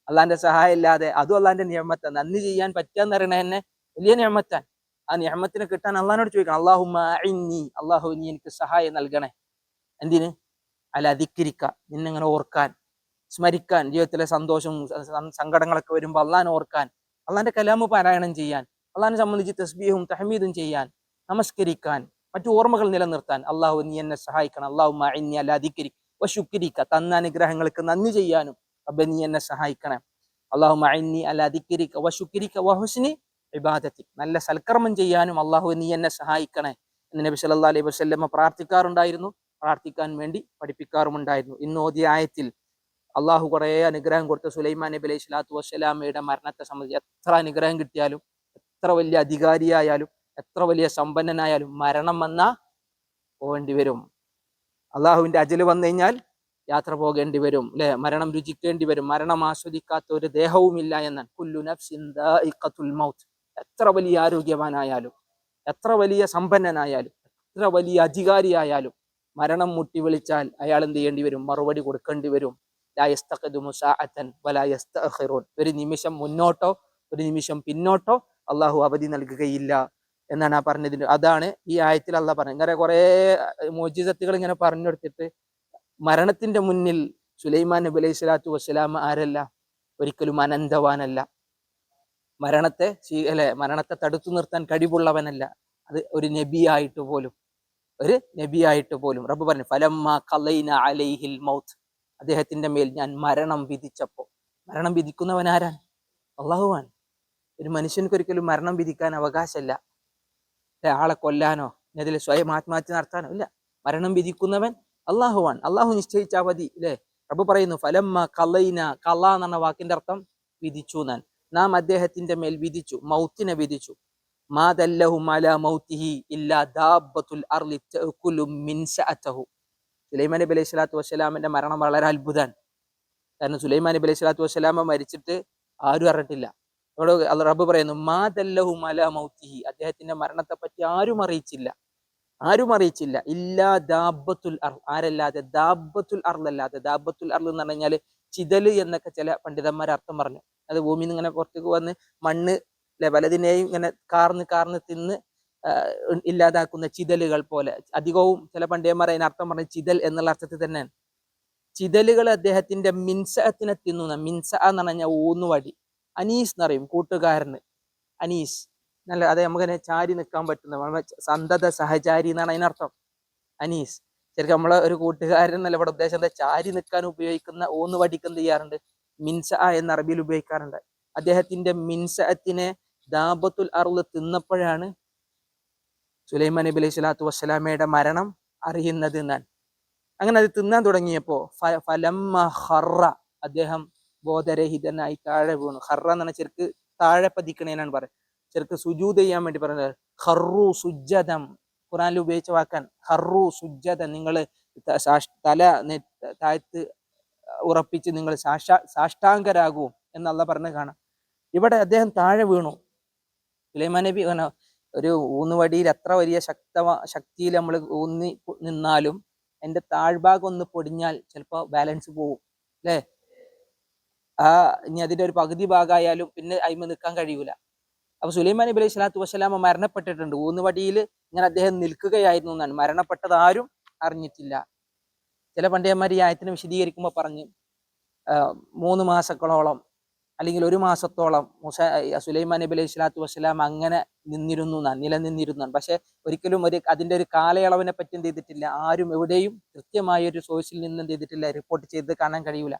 അള്ളാഹിന്റെ സഹായം ഇല്ലാതെ. അതും അള്ളാഹിന്റെ നിഅമത്താണ്. നന്ദി ചെയ്യാൻ പറ്റാന്ന് പറയണത് തന്നെ വലിയ നിഅമത്താണ്. ആ നിഅമത്തിനെ കിട്ടാൻ അള്ളാഹിനോട് ചോദിക്കണം. അല്ലാഹുമ്മ അഇന്നി, അള്ളാഹു നീ എനിക്ക് സഹായം നൽകണേ. എന്തിന്? അലാ ദിക്രിക, നിന്നെങ്ങനെ ഓർക്കാൻ, സ്മരിക്കാൻ, ജീവിതത്തിലെ സന്തോഷവും സങ്കടങ്ങളൊക്കെ വരുമ്പോൾ അള്ളാഹിനെ ഓർക്കാൻ, അള്ളാഹിന്റെ കലാമ് പാരായണം ചെയ്യാൻ, അള്ളാഹിനെ സംബന്ധിച്ച് തസ്ബീഹും തഹ്മീദും ചെയ്യാൻ, നമസ്കരിക്കാൻ, മറ്റു ഓർമ്മകൾ നിലനിർത്താൻ അള്ളാഹു നീ എന്നെ സഹായിക്കണം. അല്ലാഹുമ്മ അഇന്നി അലാ ദിക്രിക വശുക്രിക, തന്ന അനുഗ്രഹങ്ങൾക്ക് നന്ദി ചെയ്യാനും റബ്ബേ നീ എന്നെ സഹായിക്കണം. അല്ലാഹുമ്മ അഇന്നി അലാ ദിക്രിക വശുക്രിക വഹുസ്നി ഇബാദതി, നല്ല സൽക്കർമ്മം ചെയ്യാനും അള്ളാഹു നീ എന്നെ സഹായിക്കണേ എന്ന് നബി സല്ലല്ലാഹു അലൈഹി വസല്ലമ പ്രാർത്ഥിക്കാറുണ്ടായിരുന്നു, പ്രാർത്ഥിക്കാൻ വേണ്ടി പഠിപ്പിക്കാറുമുണ്ടായിരുന്നു. ഇന്ന് ഓതിയ ആയത്തിൽ അള്ളാഹു കുറേ അനുഗ്രഹം കൊടുത്ത സുലൈമാൻ നബി അലൈഹി സ്വലാത്തു വസ്സലാമയുടെ മരണത്തെ സംബന്ധിച്ച് എത്ര അനുഗ്രഹം കിട്ടിയാലും, എത്ര വലിയ അധികാരിയായാലും, എത്ര വലിയ സമ്പന്നനായാലും മരണം വന്നാൽ പോകേണ്ടി വരും. അള്ളാഹുവിന്റെ അജല് വന്നു കഴിഞ്ഞാൽ യാത്ര പോകേണ്ടി വരും, അല്ലെ? മരണം രുചിക്കേണ്ടി വരും. മരണം ആസ്വദിക്കാത്ത ഒരു ദേഹവുമില്ല എന്നാണ്. കുല്ലു നഫ്സിൻ ദാഇഖത്തുൽ മൗത്ത്. എത്ര വലിയ ആരോഗ്യവാനായാലും, എത്ര വലിയ സമ്പന്നനായാലും, എത്ര വലിയ അധികാരിയായാലും മരണം മുട്ടി വിളിച്ചാൽ അയാൾ എന്ത് ചെയ്യേണ്ടി വരും? മറുപടി കൊടുക്കേണ്ടി വരും. ലാ യസ്തഖിദുമു സഅതൻ വലാ യസ്തഅഖിറൂൻ. ഒരു നിമിഷം മുന്നോട്ടോ ഒരു നിമിഷം പിന്നോട്ടോ അള്ളാഹു അവധി നൽകുകയില്ല എന്നാണ് ആ പറഞ്ഞതിന്. അതാണ് ഈ ആയത്തിൽ അള്ളാഹ് പറഞ്ഞത്. ഇങ്ങനെ കുറെ മോചിസത്തുകൾ ഇങ്ങനെ പറഞ്ഞു കൊടുത്തിട്ട് മരണത്തിന്റെ മുന്നിൽ സുലൈമാൻ നബി അലൈഹി സ്വലാത്തു വസ്സലാം ആരല്ല? ഒരിക്കലും അനന്തവാനല്ല. മരണത്തെ തടുത്തു നിർത്താൻ കഴിവുള്ളവനല്ല. അത് ഒരു നബിയായിട്ട് പോലും റബ്ബ് പറഞ്ഞു ഫലമ്മ ഖലൈന അലൈഹിൽ മൗത്ത്, അദ്ദേഹത്തിന്റെ മേൽ ഞാൻ മരണം വിധിച്ചപ്പോ. മരണം വിധിക്കുന്നവൻ ആരാണ്? അള്ളാഹുവാണ്. ഒരു മനുഷ്യർക്ക് ഒരിക്കലും മരണം വിധിക്കാൻ അവകാശമില്ല. ആളെ കൊല്ലാനോ അതിൽ സ്വയം ആത്മഹത്യ നടത്താനോ ഇല്ല. മരണം വിധിക്കുന്നവൻ അള്ളാഹുവാണ്. അള്ളാഹു നിശ്ചയിച്ച അവധി, അല്ലെ? റബ്ബ് പറയുന്നു ഫലമ്മ ഖലൈന, ഖല എന്ന വാക്കിന്റെ അർത്ഥം വിധിച്ചു എന്നാണ്. നാം അദ്ദേഹത്തിന്റെ മേൽ വിധിച്ചു, മൗത്തിനെ വിധിച്ചു. മാദല്ലഹു അലാ മൗതിഹി ഇല്ലാ ദാബത്തുൽ അർളി തഅകുലു മിൻ സഅതഹു. സുലൈമാൻ നബി അലൈഹി സ്വലാത്തു വസ്സലാമിന്റെ മരണം വളരെ അത്ഭുതമാണ്. കാരണം സുലൈമാൻ നബി അലൈഹി സ്വലാത്തു വസ്സലാമ മരിച്ചിട്ട് ആരും അറിഞ്ഞിട്ടില്ല. അവിടെ റബ്ബ് പറയുന്നു മാദല്ലഹു അലാ മൗതിഹി, അദ്ദേഹത്തിന്റെ മരണത്തെ പറ്റി ആരും അറിയിച്ചില്ല. ഇല്ലാ ദാബത്തുൽ അർള്, ആരല്ലാതെ? ദാബത്തുൽ അർളല്ലാതെ. ദാബത്തുൽ അർള് എന്ന് പറഞ്ഞു കഴിഞ്ഞാല് ചിതല് എന്നൊക്കെ ചില പണ്ഡിതന്മാർ അർത്ഥം പറഞ്ഞു. അത് ഭൂമിയിൽ നിന്ന് ഇങ്ങനെ പുറത്തേക്ക് വന്ന് മണ്ണ് പലതിനെയും ഇങ്ങനെ കാർന്ന് തിന്ന് ഇല്ലാതാക്കുന്ന ചിതലുകൾ പോലെ. അധികവും ചില പണ്ഡിതന്മാർ അതിനർത്ഥം പറഞ്ഞ ചിതൽ എന്നുള്ള അർത്ഥത്തിൽ തന്നെയാണ്. ചിതലുകൾ അദ്ദേഹത്തിന്റെ മിൻസഅത്തിനെ തിന്നുന്ന. മിൻസ എന്ന് പറഞ്ഞാൽ ഊന്നുവടി. അനീസ് എന്ന് പറയും കൂട്ടുകാരന്, അനീസ്. നല്ല അതെ, നമുക്കതിനെ ചാരി നിൽക്കാൻ പറ്റുന്ന സന്തത സഹചാരി എന്നാണ് അതിനർത്ഥം. അനീസ് ശരിക്കും നമ്മളെ ഒരു കൂട്ടുകാരൻ എന്നല്ല ഇവിടെ ഉദ്ദേശം. ചാരി നിൽക്കാൻ ഉപയോഗിക്കുന്ന ഊന്നുവടിക്ക് എന്ത് ചെയ്യാറുണ്ട്? മിൻസ എന്ന് അറബിയിൽ ഉപയോഗിക്കാറുണ്ട്. അദ്ദേഹത്തിന്റെ മിൻസഅത്തിനെ ദാബത്തുൽ അർള് തിന്നപ്പോഴാണ് സുലൈമാൻ നബി അലൈഹി സ്വലാത്തു വസ്സലാമയുടെ മരണം അറിയുന്നത് എന്നാണ്. അങ്ങനെ അത് തിന്നാൻ തുടങ്ങിയപ്പോ ഫലമ്മ ഖറ, അദ്ദേഹം ബോധരഹിതനായി താഴെ വീണു. ഖറ എന്ന് പറഞ്ഞാൽ ചെറുക്ക് താഴെ പതിക്കണേനാണ് പറയുന്നത്. ചെറുക്ക് സുജൂദ് ചെയ്യാൻ വേണ്ടി പറയുന്നത്. ഖറു സുജ്ജദം, ഖുറാനിൽ ഉപയോഗിച്ച വാക്കാൻ ഖറു സുജ്ജദം. നിങ്ങൾ തല താഴ്ത്ത് ഉറപ്പിച്ച് നിങ്ങൾ സാഷ്ടാംഗരാകൂ എന്നല്ല പറഞ്ഞ് കാണാം. ഇവിടെ അദ്ദേഹം താഴെ വീണു. സുലൈമാൻ നബി ഒരു ഊന്നുവടിയിൽ എത്ര വലിയ ശക്തിയിൽ നമ്മൾ ഊന്നി നിന്നാലും എൻ്റെ താഴ്ഭാഗം ഒന്ന് പൊടിഞ്ഞാൽ ചിലപ്പോൾ ബാലൻസ് പോവും, അല്ലേ? ഇനി അതിന്റെ ഒരു പകുതി ഭാഗമായാലും പിന്നെ അയിമ നിൽക്കാൻ കഴിയൂല. അപ്പൊ സുലൈമാൻ നബി അലൈഹി സ്വലാത്തു വസ്സലാമ മരണപ്പെട്ടിട്ടുണ്ട്. ഊന്നുവടിയിൽ ഇങ്ങനെ അദ്ദേഹം നിൽക്കുകയായിരുന്നു എന്നാണ്. മരണപ്പെട്ടത് ആരും അറിഞ്ഞിട്ടില്ല. ചില പണ്ഡിതന്മാർ ഈ ആയത്തിനെ വിശദീകരിക്കുമ്പോൾ പറഞ്ഞ് 3 മാസങ്ങളോളം അല്ലെങ്കിൽ 1 മാസത്തോളം സുലൈമാൻ നബി അലൈഹി സ്വലാത്തു വസ്സലാം അങ്ങനെ നിലനിന്നിരുന്നു. പക്ഷെ ഒരിക്കലും അതിന്റെ ഒരു കാലയളവിനെ പറ്റി എന്ത് ചെയ്തിട്ടില്ല, ആരും എവിടെയും കൃത്യമായ ഒരു സോഴ്സിൽ നിന്ന് എന്ത് ചെയ്തിട്ടില്ല, റിപ്പോർട്ട് ചെയ്ത് കാണാൻ കഴിയൂല.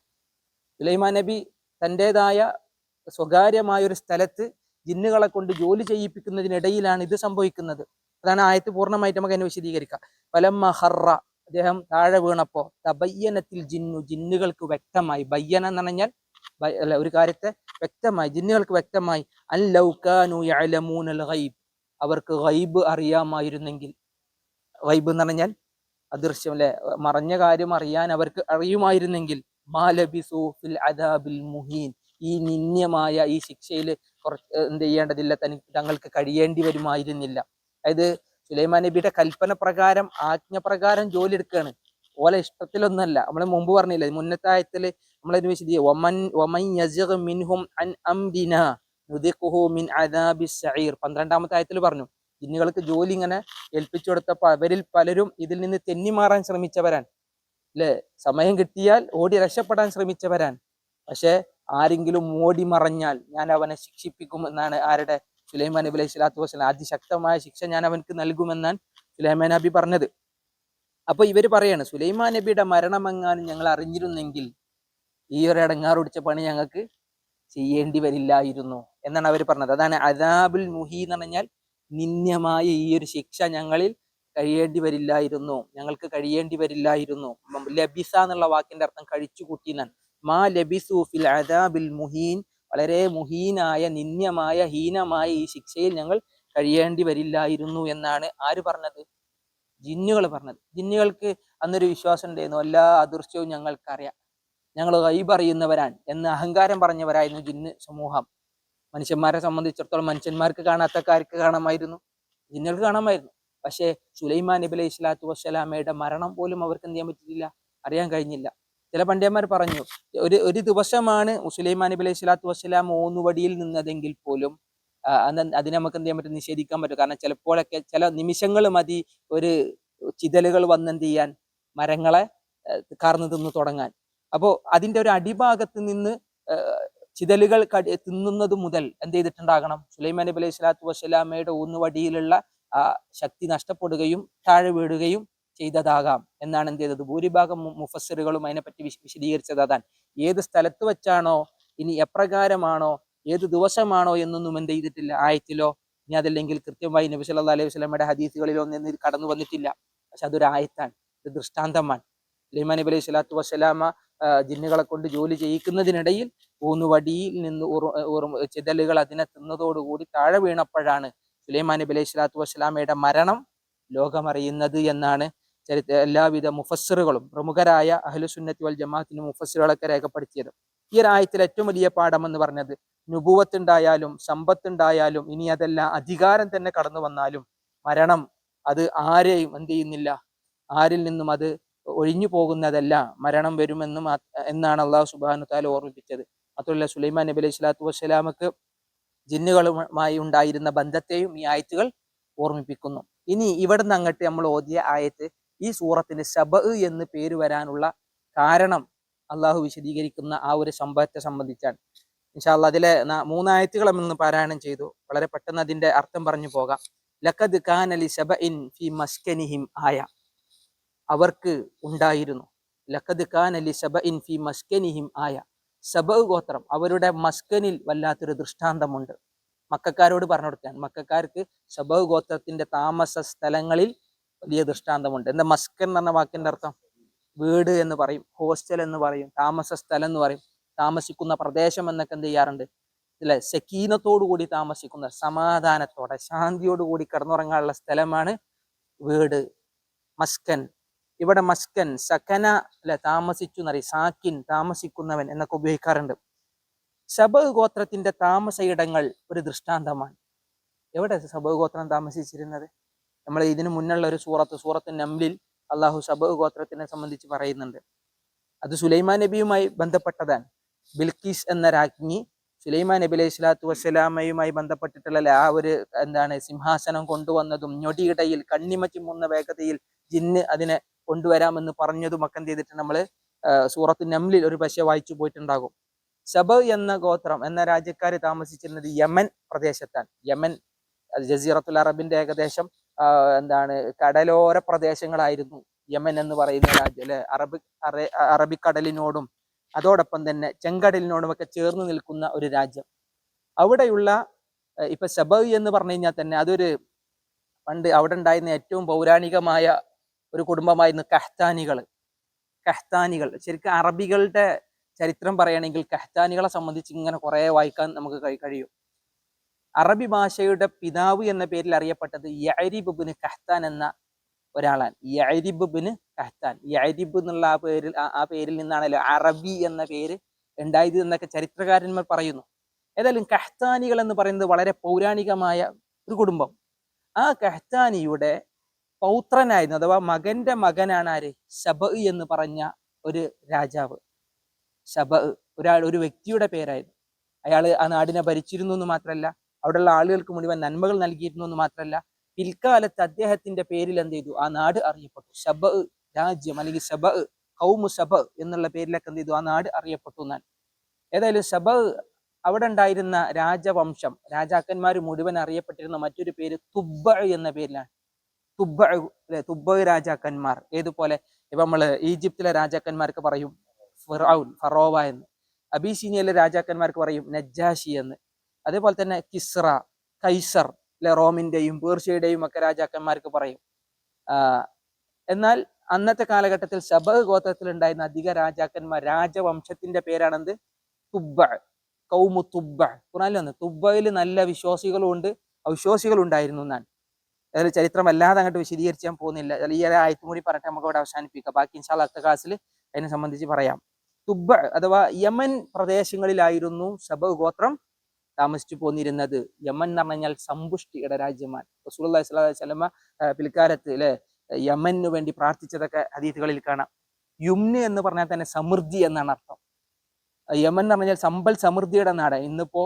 സുലൈമാൻ നബി തൻ്റെതായ സ്വകാര്യമായ ഒരു സ്ഥലത്ത് ജിന്നുകളെ കൊണ്ട് ജോലി ചെയ്യിപ്പിക്കുന്നതിനിടയിലാണ് ഇത് സംഭവിക്കുന്നത്. അതാണ് ആയത്ത് പൂർണ്ണമായിട്ട് നമുക്ക് അതിനെ വിശദീകരിക്കാം. ഫലമ്മ ഖറ, അദ്ദേഹം താഴെ വീണപ്പോ തബയ്യനത്തിൽ ജിന്നു, ജിന്നുകൾക്ക് വ്യക്തമായി. ബയ്യന എന്ന് പറഞ്ഞാൽ ഒരു കാര്യത്തെ വ്യക്തമായി, ജിന്നുകൾക്ക് വ്യക്തമായി. അൻ ലൗ കാനൂ യഅലമൂനൽ ഗൈബ്, അവർക്ക് ഗൈബ് അറിയാമായിരുന്നെങ്കിൽ, ഗൈബ് എന്ന് പറഞ്ഞാൽ അദൃശ്യം അല്ലെ, മറഞ്ഞ കാര്യം അറിയാൻ അവർക്ക് അറിയുമായിരുന്നെങ്കിൽ മാ ലബിസു ഫിൽ അദാബിൽ മുഹീൻ, ഈ നിന്ദ്യമായ ഈ ശിക്ഷയിൽ എന്ത് ചെയ്യേണ്ടതില്ല, തങ്ങൾക്ക് കഴിയേണ്ടി വരുമായിരുന്നില്ല. അതായത് സുലൈമാൻ നബിയുടെ കൽപ്പന പ്രകാരം, ആജ്ഞപ്രകാരം ജോലി എടുക്കുകയാണ്, ഓലെ ഇഷ്ടത്തിലൊന്നല്ല. നമ്മൾ മുമ്പ് പറഞ്ഞില്ലേ, മുന്നത്തെ ആയത്തില് നമ്മളതിന് വിശദീകരിക്കും, മിൻഹും അൻ അംരിനാ നുദിഖുഹു മിൻ അദാബിസ് സഈർ. 12-ാമത്തെ ആയത്തിൽ പറഞ്ഞു, ജിന്നുകൾക്ക് ജോലി ഇങ്ങനെ ഏൽപ്പിച്ചു കൊടുത്തപ്പോൾ അവരിൽ പലരും ഇതിൽ നിന്ന് തെന്നിമാറാൻ ശ്രമിച്ചവരാൻ, അല്ലെ, സമയം കിട്ടിയാൽ ഓടി രക്ഷപ്പെടാൻ ശ്രമിച്ചവരാൻ. പക്ഷെ ആരെങ്കിലും ഓടി മറഞ്ഞാൽ ഞാൻ അവനെ ശിക്ഷിപ്പിക്കും എന്നാണ് ആരുടെ, സുലൈമാൻ നബി അലൈഹി സ്വലാത്തു വസ്സലാം. അതിശക്തമായ ശിക്ഷ ഞാൻ അവനക്ക് നൽകുമെന്നാണ് സുലൈമാൻ നബി പറഞ്ഞത്. അപ്പൊ ഇവര് പറയാണ്, സുലൈമാൻ നബിയുടെ മരണമെങ്ങാനും ഞങ്ങൾ അറിഞ്ഞിരുന്നെങ്കിൽ ഈ ഒരു ഇടങ്ങാറ് പിടിച്ച പണി ഞങ്ങൾക്ക് ചെയ്യേണ്ടി വരില്ലായിരുന്നു എന്നാണ് അവർ പറഞ്ഞത്. അതാണ് അദാബുൽ മുഹീൻ എന്ന് പറഞ്ഞാൽ നിന്ദ്യമായ ഈ ഒരു ശിക്ഷ ഞങ്ങളിൽ ഞങ്ങൾക്ക് കഴിയേണ്ടി വരില്ലായിരുന്നു. ലബിസ എന്നുള്ള വാക്കിന്റെ അർത്ഥം കഴിച്ചു കൂട്ടിനാണ്. മാ ലബിസു ഫിൽ അദാബിൽ മുഹീൻ, വളരെ മുഹീനായ, നിന്ദ്യമായ, ഹീനമായ ഈ ശിക്ഷയിൽ ഞങ്ങൾ കഴിയേണ്ടി വരില്ലായിരുന്നു എന്നാണ് ആര് പറഞ്ഞത്? ജിന്നുകൾ പറഞ്ഞത്. ജിന്നുകൾക്ക് അന്നൊരു വിശ്വാസം ഉണ്ടായിരുന്നു, എല്ലാ അദൃശ്യവും ഞങ്ങൾക്കറിയാം, ഞങ്ങൾ ഗൈബ് അറിയുന്നവരാൻ എന്ന് അഹങ്കാരം പറഞ്ഞവരായിരുന്നു ജിന്ന് സമൂഹം. മനുഷ്യന്മാരെ സംബന്ധിച്ചിടത്തോളം മനുഷ്യന്മാർക്ക് കാണാത്തക്കാർക്ക് കാണാമായിരുന്നു, ജിന്നുകൾക്ക് കാണാമായിരുന്നു. പക്ഷേ സുലൈമാൻ നബി അലൈഹി സ്വലാത്തു വസ്സലാമയുടെ മരണം പോലും അവർക്ക് എന്ത് ചെയ്യാൻ പറ്റിയില്ല, അറിയാൻ കഴിഞ്ഞില്ല. ചില പണ്ഡിതന്മാർ പറഞ്ഞു, ഒരു ദിവസമാണ് സുലൈമാൻ നബി അലൈഹി സ്വലാത്തു വസ്സലാം ഊന്നുവടിയിൽ നിന്നതെങ്കിൽ പോലും അതിനെ നമുക്ക് എന്ത് ചെയ്യാൻ പറ്റും, നിഷേധിക്കാൻ പറ്റും. കാരണം ചിലപ്പോഴൊക്കെ ചില നിമിഷങ്ങൾ മതി ഒരു ചിതലുകൾ വന്നെന്ത് ചെയ്യാൻ, മരങ്ങളെ കാർന്നു തിന്നു തുടങ്ങാൻ. അപ്പോൾ അതിന്റെ ഒരു അടിഭാഗത്ത് നിന്ന് ചിതലുകൾ തിന്നുന്നത് മുതൽ എന്ത് ചെയ്തിട്ടുണ്ടാകണം, സുലൈമാൻ നബി അലൈഹി സ്വലാത്തു വസ്സലാമയുടെ ഊന്നുവടിയിലുള്ള ശക്തി നഷ്ടപ്പെടുകയും താഴെ വീഴുകയും ചെയ്തതാകാം എന്നാണ് എന്ത് ചെയ്തത് ഭൂരിഭാഗം മുഫസ്സിറുകളും അതിനെപ്പറ്റി വിശദീകരിച്ചത്. അതാണ് ഏത് സ്ഥലത്ത് വെച്ചാണോ, ഇനി എപ്രകാരമാണോ, ഏത് ദിവസമാണോ എന്നൊന്നും എന്ത് ചെയ്തിട്ടില്ല ആയത്തിലോ, ഇനി അതല്ലെങ്കിൽ കൃത്യമായി നബി സല്ലല്ലാഹു അലൈഹി വസല്ലമയുടെ ഹദീസുകളിലോ ഒന്നും കടന്നു വന്നിട്ടില്ല. പക്ഷെ അതൊരു ആയത്താണ്, ഒരു ദൃഷ്ടാന്തമാണ്. സുലൈമാൻ നബി അലൈഹി സ്വലാത്തു വസ്സലാമ ജിന്നുകളെ കൊണ്ട് ജോലി ചെയ്യിക്കുന്നതിനിടയിൽ ഊന്നുവടിയിൽ നിന്ന് ചിതലുകൾ അതിനെ തിന്നതോടുകൂടി താഴെ വീണപ്പോഴാണ് സുലൈമാൻ നബി അലൈഹി സ്വലാത്തു വസ്സലാമയുടെ മരണം ലോകമറിയുന്നത് എന്നാണ് എല്ലാവിധ മുഫസ്സിറുകളും പ്രമുഖരായ അഹ്ലുസുന്നത്തി വൽ ജമാഅത്തിന്റെ മുഫസ്സിറുകളൊക്കെ രേഖപ്പെടുത്തിയത്. ഈ ഒരു ആയത്തിൽ ഏറ്റവും വലിയ പാഠം എന്ന് പറഞ്ഞത്, നുബുവത്തുണ്ടായാലും സമ്പത്തുണ്ടായാലും ഇനി അതെല്ലാം അധികാരം തന്നെ കടന്നു വന്നാലും മരണം അത് ആരെയും എന്ത് ചെയ്യുന്നില്ല, ആരിൽ നിന്നും അത് ഒഴിഞ്ഞു പോകുന്നതല്ല, മരണം വരുമെന്നും എന്നാണ് അള്ളാഹു സുബ്ഹാനഹു വ തആല ഓർമ്മിപ്പിച്ചത്. മാത്രമല്ല സുലൈമാൻ നബി അലൈഹി സ്വലാത്തു വസ്സലാമക്ക് ജിന്നുകളുമായി ഉണ്ടായിരുന്ന ബന്ധത്തെയും ഈ ആയത്തുകൾ ഓർമ്മിപ്പിക്കുന്നു. ഇനി ഇവിടുന്ന് അങ്ങോട്ട് നമ്മൾ ഓതിയ ആയത്ത്, ഈ സൂറത്തിന് സബ് എന്ന് പേര് വരാനുള്ള കാരണം അള്ളാഹു വിശദീകരിക്കുന്ന ആ ഒരു സംഭവത്തെ സംബന്ധിച്ചാണ്. ഇൻഷാ അല്ലാഹ് അതിലെ 3 ആയത്തുകൾ നമ്മൾ പാരായണം ചെയ്തു. വളരെ പെട്ടെന്ന് അതിന്റെ അർത്ഥം പറഞ്ഞു പോകാം. ലഖദ് കാന ലി സബഇൻ ഫി മസ്കനിഹിം ആയ, അവർക്ക് ഉണ്ടായിരുന്നു, ലഖദ് കാന ലി സബഇൻ ഫി മസ്കനിഹിം ആയ, സബ ഗോത്രം അവരുടെ മസ്കനിൽ വല്ലാത്തൊരു ദൃഷ്ടാന്തമുണ്ട്. മക്കക്കാരോട് പറഞ്ഞു കൊടുക്കാൻ, മക്കക്കാർക്ക് സബ ഗോത്രത്തിന്റെ താമസ സ്ഥലങ്ങളിൽ വലിയ ദൃഷ്ടാന്തമുണ്ട്. എന്താ മസ്കൻ എന്ന വാക്കിന്റെ അർത്ഥം? വീട് എന്ന് പറയും, ഹോസ്റ്റൽ എന്ന് പറയും, താമസ സ്ഥലം എന്ന് പറയും, താമസിക്കുന്ന പ്രദേശം എന്നൊക്കെ എന്ത് ചെയ്യാറുണ്ട്, അല്ലെ, സക്കീനത്തോടു കൂടി താമസിക്കുന്ന, സമാധാനത്തോടെ ശാന്തിയോടുകൂടി കിടന്നുറങ്ങാനുള്ള സ്ഥലമാണ് വീട്, മസ്കൻ. ഇവിടെ മസ്കൻ, സക്കന അല്ലെ, താമസിച്ചു എന്നറിയും, സാക്കിൻ താമസിക്കുന്നവൻ എന്നൊക്കെ ഉപയോഗിക്കാറുണ്ട്. സബ ഗോത്രത്തിന്റെ താമസയിടങ്ങൾ ഒരു ദൃഷ്ടാന്തമാണ്. എവിടെ സബ ഗോത്രം താമസിച്ചിരുന്നത്? നമ്മൾ ഇതിനു മുന്നുള്ള ഒരു സൂറത്ത് നംലിൽ അള്ളാഹു സബ ഗോത്രത്തിനെ സംബന്ധിച്ച് പറയുന്നുണ്ട്. അത് സുലൈമാൻ നബിയുമായി ബന്ധപ്പെട്ടതാണ്. ബിൽക്കീസ് എന്ന രാജ്ഞി സുലൈമാൻ നബി അലൈഹി സ്വലാത്തു വസ്സലാമയുമായി ബന്ധപ്പെട്ടിട്ടുള്ള ആ ഒരു സിംഹാസനം കൊണ്ടുവന്നതും ഞൊടിയിടയിൽ കണ്ണിമച്ചിമുന്ന വേഗതയിൽ ജിന്ന് അതിനെ കൊണ്ടുവരാമെന്ന് പറഞ്ഞതും ഒക്കെ എന്ത് ചെയ്തിട്ട് നമ്മൾ സൂറത്ത് നംലിൽ ഒരു പക്ഷേ വായിച്ചു പോയിട്ടുണ്ടാകും. സബ എന്ന ഗോത്രം എന്ന രാജ്യക്കാർ താമസിച്ചിരുന്നത് യമൻ പ്രദേശത്താണ്. യമൻ ജസീറത്തുൽ അറബിന്റെ ഏകദേശം കടലോര പ്രദേശങ്ങളായിരുന്നു യമൻ എന്ന് പറയുന്ന രാജ്യം, അല്ലെ, അറബിക്കടലിനോടും അതോടൊപ്പം തന്നെ ചെങ്കടലിനോടും ഒക്കെ ചേർന്ന് നിൽക്കുന്ന ഒരു രാജ്യം. അവിടെയുള്ള ഇപ്പൊ സബ എന്ന് പറഞ്ഞു കഴിഞ്ഞാൽ തന്നെ അതൊരു പണ്ട് അവിടെ ഉണ്ടായിരുന്ന ഏറ്റവും പൗരാണികമായ ഒരു കുടുംബമായിരുന്നു കഹ്താനികൾ. ശരിക്കും അറബികളുടെ ചരിത്രം പറയുകയാണെങ്കിൽ കഹ്താനികളെ സംബന്ധിച്ച് ഇങ്ങനെ കുറെ വായിക്കാൻ നമുക്ക് കഴിയും. അറബി ഭാഷയുടെ പിതാവ് എന്ന പേരിൽ അറിയപ്പെട്ടത് യഅരിബ് ഇബ്നു ഖഹ്താൻ എന്ന ഒരാളാണ്. യഅരിബ് ഇബ്നു ഖഹ്താൻ. യഅരിബ് എന്നുള്ള ആ പേരിൽ നിന്നാണല്ലോ അറബി എന്ന പേര് ഉണ്ടായത് എന്നൊക്കെ ചരിത്രകാരന്മാർ പറയുന്നു. ഏതായാലും ഖഹ്താനികൾ എന്ന് പറയുന്നത് വളരെ പൗരാണികമായ ഒരു കുടുംബം. ആ ഖഹ്താനിയുടെ പൗത്രനായിരുന്നു, അഥവാ മകന്റെ മകനാണ് ആര്? ശബ എന്ന് പറഞ്ഞ ഒരു രാജാവ്. ശബ ഒരു വ്യക്തിയുടെ പേരായിരുന്നു. അയാൾ ആ നാടിനെ ഭരിച്ചിരുന്നു എന്ന് മാത്രമല്ല, അവിടെയുള്ള ആളുകൾക്ക് മുഴുവൻ നന്മകൾ നൽകിയിരുന്നു എന്ന് മാത്രമല്ല, പിൽക്കാലത്ത് അദ്ദേഹത്തിന്റെ പേരിൽ എന്ത് ചെയ്തു? ആ നാട് അറിയപ്പെട്ടു. ശബ രാജ്യം, അല്ലെങ്കിൽ ശബ കൗമു ശബ എന്നുള്ള പേരിലൊക്കെ എന്ത് ചെയ്തു? ആ നാട് അറിയപ്പെട്ടു എന്നാണ്. ഏതായാലും ശബ അവിടെ ഉണ്ടായിരുന്ന രാജവംശം, രാജാക്കന്മാർ മുഴുവൻ അറിയപ്പെട്ടിരുന്ന മറ്റൊരു പേര് തുബ്ബ എന്ന പേരിലാണ്. തുബ്ബ അല്ലെ, തുബ്ബ രാജാക്കന്മാർ. ഏതുപോലെ ഇപ്പൊ നമ്മള് ഈജിപ്തിലെ രാജാക്കന്മാർക്ക് പറയും ഫിറഔൻ, ഫറോവ എന്ന്. അബീസീനിയയിലെ രാജാക്കന്മാർക്ക് പറയും നജ്ജാഷി എന്ന്. അതേപോലെ തന്നെ കിസ്റ, കൈസർ അല്ലെ, റോമിന്റെയും പേർഷ്യയുടെയും ഒക്കെ രാജാക്കന്മാർക്ക് പറയും. എന്നാൽ അന്നത്തെ കാലഘട്ടത്തിൽ ശബ ഗോത്രത്തിൽ ഉണ്ടായിരുന്ന അധിക രാജാക്കന്മാർ, രാജവംശത്തിന്റെ പേരാണെന്ത്? തുബ്ബ, കൗമു തുബ്ബ. ഖുർആനിൽ വന്നു തുബ്ബയിൽ നല്ല വിശ്വാസികളും ഉണ്ട്, അവിശ്വാസികളും ഉണ്ടായിരുന്നു എന്നാണ്. അതിൽ ചരിത്രം അല്ലാതെ അങ്ങോട്ട് വിശദീകരിച്ച് ഞാൻ പോകുന്നില്ല. ഈ ഒരു ആയത്തും കൂടി പറഞ്ഞിട്ട് നമുക്ക് അവിടെ അവസാനിപ്പിക്കാം. ബാക്കി ഇൻഷാ അല്ലാഹ് അടുത്ത ക്ലാസ്സിൽ അതിനെ സംബന്ധിച്ച് പറയാം. തുബ്ബ അഥവാ യമൻ പ്രദേശങ്ങളിലായിരുന്നു ശബ ഗോത്രം താമസിച്ചു പോന്നിരുന്നത്. യമൻ എന്ന് പറഞ്ഞു കഴിഞ്ഞാൽ സമ്പുഷ്ടിയുടെ രാജ്യമാണ്. റസൂലുള്ളാഹി സ്വല്ലല്ലാഹു അലൈഹി വസല്ലമ പിൽക്കാലത്ത് അല്ലെ യമനു വേണ്ടി പ്രാർത്ഥിച്ചതൊക്കെ ഹദീസുകളിൽ കാണാം. യുംന് എന്ന് പറഞ്ഞാൽ തന്നെ സമൃദ്ധി എന്നാണ് അർത്ഥം. യമൻ എന്ന് പറഞ്ഞാൽ സമ്പൽ സമൃദ്ധിയുടെ നാട്. ഇന്നിപ്പോ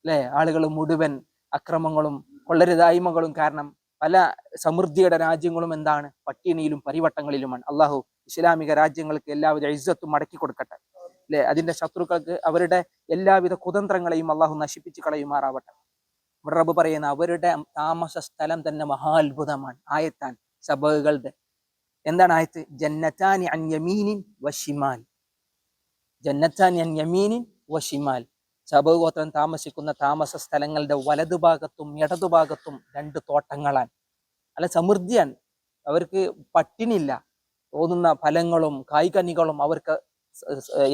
അല്ലെ ആളുകൾ മുഴുവൻ അക്രമങ്ങളും കൊള്ളരുതായ്മകളും കാരണം പല സമൃദ്ധിയുടെ രാജ്യങ്ങളും എന്താണ്? പട്ടിണിയിലും പരിവട്ടങ്ങളിലുമാണ്. അള്ളാഹു ഇസ്ലാമിക രാജ്യങ്ങൾക്ക് എല്ലാവിധ ഇസ്സത്തും മടക്കി കൊടുക്കട്ടെ. അല്ലെ, അതിന്റെ ശത്രുക്കൾക്ക് അവരുടെ എല്ലാവിധ കുതന്ത്രങ്ങളെയും അള്ളാഹു നശിപ്പിച്ച് കളയുമാറാവട്ടെ. ഇവിടെ റബ്ബ് പറയുന്ന അവരുടെ താമസ സ്ഥലം തന്നെ മഹാത്ഭുതമാണ്. ആയത്താൻ സബകളുടെ എന്താണ് ആയത്ത്? ജന്നത്താനി അൻ യമീനിൻ വശിമാൽ. ജന്നത്താനി അൻ യമീനിൻ വശിമാൽ. ശബ ഗോത്രം താമസിക്കുന്ന താമസ സ്ഥലങ്ങളുടെ വലതുഭാഗത്തും ഇടതുഭാഗത്തും 2 തോട്ടങ്ങളാണ്. അല്ല, സമൃദ്ധിയാണ്. അവർക്ക് പട്ടിണിയില്ല. തോന്നുന്ന ഫലങ്ങളും കായ്കനികളും അവർക്ക്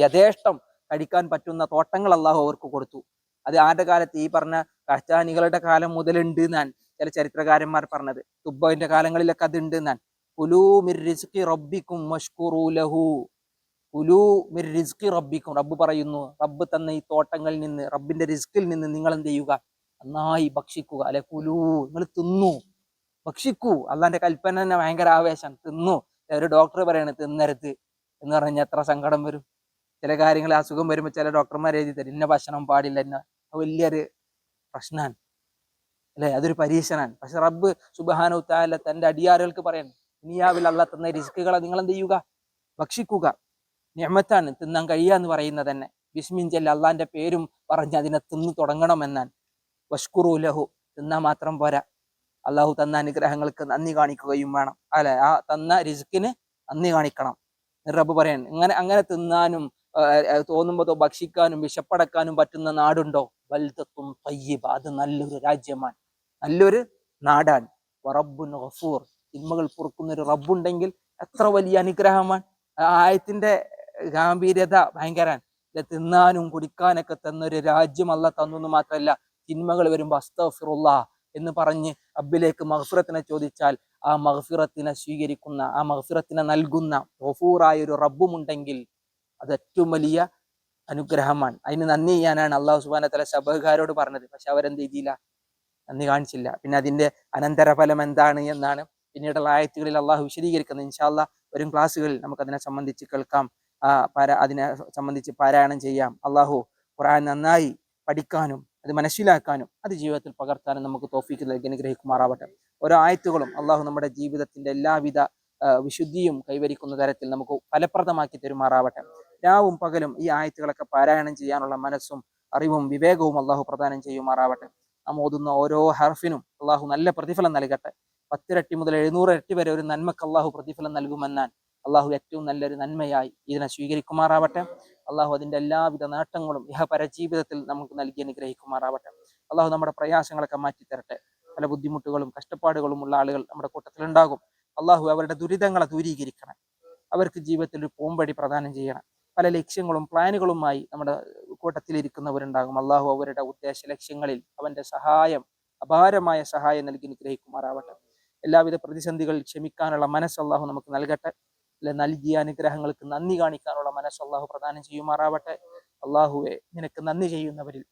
യഥേഷ്ടം കഴിക്കാൻ പറ്റുന്ന തോട്ടങ്ങൾ അള്ളാഹു അവർക്ക് കൊടുത്തു. അത് ആരുടെ കാലത്ത്? ഈ പറഞ്ഞ ഖഹ്താനികളുടെ കാലം മുതലുണ്ട് എന്നാണ് ചില ചരിത്രകാരന്മാർ പറഞ്ഞത്. തുബ്ബയുടെ കാലങ്ങളിലൊക്കെ അത് ഉണ്ട് എന്നാണ്. കുലൂ മിർ റിസ്ഖി റബ്ബിക്കും വഷ്കുറൂ ലഹു. കുലൂ മിർ റിസ്ഖി റബ്ബിക്കും, റബ്ബ് പറയുന്നു, റബ്ബ് തന്ന ഈ തോട്ടങ്ങളിൽ നിന്ന്, റബ്ബിന്റെ റിസ്കിൽ നിന്ന് നിങ്ങൾ എന്ത് ചെയ്യുക? നന്നായി ഭക്ഷിക്കുക. അല്ലെ, കുലൂ, നിങ്ങൾ തിന്നു, ഭക്ഷിക്കൂ. അള്ളാന്റെ കൽപ്പന തന്നെ ഭയങ്കര ആവേശം. തിന്നു. ഒരു ഡോക്ടർ പറയാണ് തിന്നരുത് എന്ന് പറഞ്ഞാൽ എത്ര സങ്കടം വരും. ചില കാര്യങ്ങൾ അസുഖം വരുമ്പോൾ ചില ഡോക്ടർമാർ എഴുതി തരും, ഇന്ന ഭക്ഷണം പാടില്ല, ഇന്ന. വലിയൊരു പ്രശ്നമാണ് അല്ലെ, അതൊരു പരീക്ഷണാണ്. പക്ഷെ റബ്ബ് സുബ്ഹാനഹു തആല തന്റെ അടിയാറുകൾക്ക് പറയണം, ദുനിയാവിൽ അള്ളാഹ് തന്ന റിസ്കുകളെ നിങ്ങൾ എന്ത് ചെയ്യുക? ഭക്ഷിക്കുക. നിഅമത്താണ് തിന്നാൻ കഴിയാന്ന് പറയുന്നത് തന്നെ. ബിസ്മിൻ ചൊല്ലി അള്ളാന്റെ പേരും പറഞ്ഞ് അതിനെ തിന്നു തുടങ്ങണമെന്നാണ്. വഷ്കുറു ലഹു, തിന്നാൻ മാത്രം പോരാ, അള്ളാഹു തന്ന അനുഗ്രഹങ്ങൾക്ക് നന്ദി കാണിക്കുകയും വേണം. അല്ലെ, ആ തന്ന റിസ്കിന് നന്ദി കാണിക്കണം. റബ്ബ് പറയാണ്, അങ്ങനെ തിന്നാനും തോന്നുമ്പോൾ ഭക്ഷിക്കാനും വിശപ്പടക്കാനും പറ്റുന്ന നാടുണ്ടോ? ബൽദത്തുൻ തയ്യിബ, അത് നല്ലൊരു രാജ്യമാണ്, നല്ലൊരു നാടാണ്. വറബ്ബുൻ ഗഫൂർ, തിന്മകൾ പൊറുക്കുന്ന ഒരു റബ്ബുണ്ടെങ്കിൽ എത്ര വലിയ അനുഗ്രഹമാണ്. ആയത്തിന്റെ ഗാംഭീര്യത ഭയങ്കരാണ്. തിന്നാനും കുടിക്കാനൊക്കെ തന്നൊരു രാജ്യം അള്ളാഹ് തന്നു മാത്രമല്ല, തിന്മകൾ വരുമ്പോൾ അസ്തഗ്ഫിറുല്ലാഹ് എന്ന് പറഞ്ഞ് റബ്ബിലേക്ക് മഗ്ഫിറത്തിനെ ചോദിച്ചാൽ ആ മഗ്ഫിറത്തിനെ സ്വീകരിക്കുന്ന, ആ മഗ്ഫിറത്തിനെ നൽകുന്ന ഗഫൂറായ ഒരു റബ്ബുമുണ്ടെങ്കിൽ അത് ഏറ്റവും വലിയ അനുഗ്രഹമാണ്. അതിന് നന്ദി ചെയ്യാനാണ് അള്ളാഹു സുബ്ഹാനഹു വ തആല സബഹുകാരോട് പറഞ്ഞത്. പക്ഷെ അവരെന്ത് ചെയ്തില്ല? നന്ദി കാണിച്ചില്ല. പിന്നെ അതിന്റെ അനന്തരഫലം എന്താണ് എന്നാണ് പിന്നീടുള്ള ആയത്തുകളിൽ അള്ളാഹു വിശദീകരിക്കുന്നത്. ഇൻഷാ അല്ലാഹ് വരും ക്ലാസ്സുകളിൽ നമുക്ക് അതിനെ സംബന്ധിച്ച് കേൾക്കാം. അതിനെ സംബന്ധിച്ച് പാരായണം ചെയ്യാം. അള്ളാഹു ഖുർആൻ നന്നായി പഠിക്കാനും അത് മനസ്സിലാക്കാനും അത് ജീവിതത്തിൽ പകർത്താനും നമുക്ക് തൗഫീഖ് നൽകി അനുഗ്രഹിക്കുമാറാവട്ടെ. ഓരോ ആയത്തുകളും അള്ളാഹു നമ്മുടെ ജീവിതത്തിന്റെ എല്ലാവിധ വിശുദ്ധിയും കൈവരിക്കുന്ന തരത്തിൽ നമുക്ക് ഫലപ്രദമാക്കി തരുമാറാവട്ടെ. രാവും പകലും ഈ ആയത്തുകളൊക്കെ പാരായണം ചെയ്യാനുള്ള മനസ്സും അറിവും വിവേകവും അള്ളാഹു പ്രദാനം ചെയ്യുമാറാവട്ടെ. നാം ഓതുന്ന ഓരോ ഹർഫിനും അള്ളാഹു നല്ല പ്രതിഫലം നൽകട്ടെ. 10 ഇരട്ടി മുതൽ 700 ഇരട്ടി വരെ ഒരു നന്മക്ക് അള്ളാഹു പ്രതിഫലം നൽകുമെന്നാൽ അള്ളാഹു ഏറ്റവും നല്ലൊരു നന്മയായി ഇതിനെ സ്വീകരിക്കുമാറാവട്ടെ. അള്ളാഹു അതിന്റെ എല്ലാവിധ നേട്ടങ്ങളും ഇഹപര ജീവിതത്തിൽ നമുക്ക് നൽകി അനുഗ്രഹിക്കുമാറാവട്ടെ. അള്ളാഹു നമ്മുടെ പ്രയാസങ്ങളൊക്കെ മാറ്റിത്തരട്ടെ. പല ബുദ്ധിമുട്ടുകളും കഷ്ടപ്പാടുകളും ഉള്ള ആളുകൾ നമ്മുടെ കൂട്ടത്തിലുണ്ടാകും. അള്ളാഹു അവരുടെ ദുരിതങ്ങളെ ദൂരീകരിക്കണം. അവർക്ക് ജീവിതത്തിൽ ഒരു പോംവഴി പ്രദാനം ചെയ്യണം. പല ലക്ഷ്യങ്ങളും പ്ലാനുകളുമായി നമ്മുടെ കൂട്ടത്തിലിരിക്കുന്നവരുണ്ടാകും. അള്ളാഹു അവരുടെ ഉദ്ദേശ ലക്ഷ്യങ്ങളിൽ അവന്റെ സഹായം, അപാരമായ സഹായം നൽകി അനുഗ്രഹിക്കുമാറാവട്ടെ. എല്ലാവിധ പ്രതിസന്ധികളിൽ ക്ഷമിക്കാനുള്ള മനസ്സ് അള്ളാഹു നമുക്ക് നൽകട്ടെ. നൽകിയ അനുഗ്രഹങ്ങൾക്ക് നന്ദി കാണിക്കാനുള്ള മനസ്സ് അള്ളാഹു പ്രദാനം ചെയ്യുമാറാവട്ടെ. അള്ളാഹുവെ, നിനക്ക് നന്ദി ചെയ്യുന്നവരിൽ,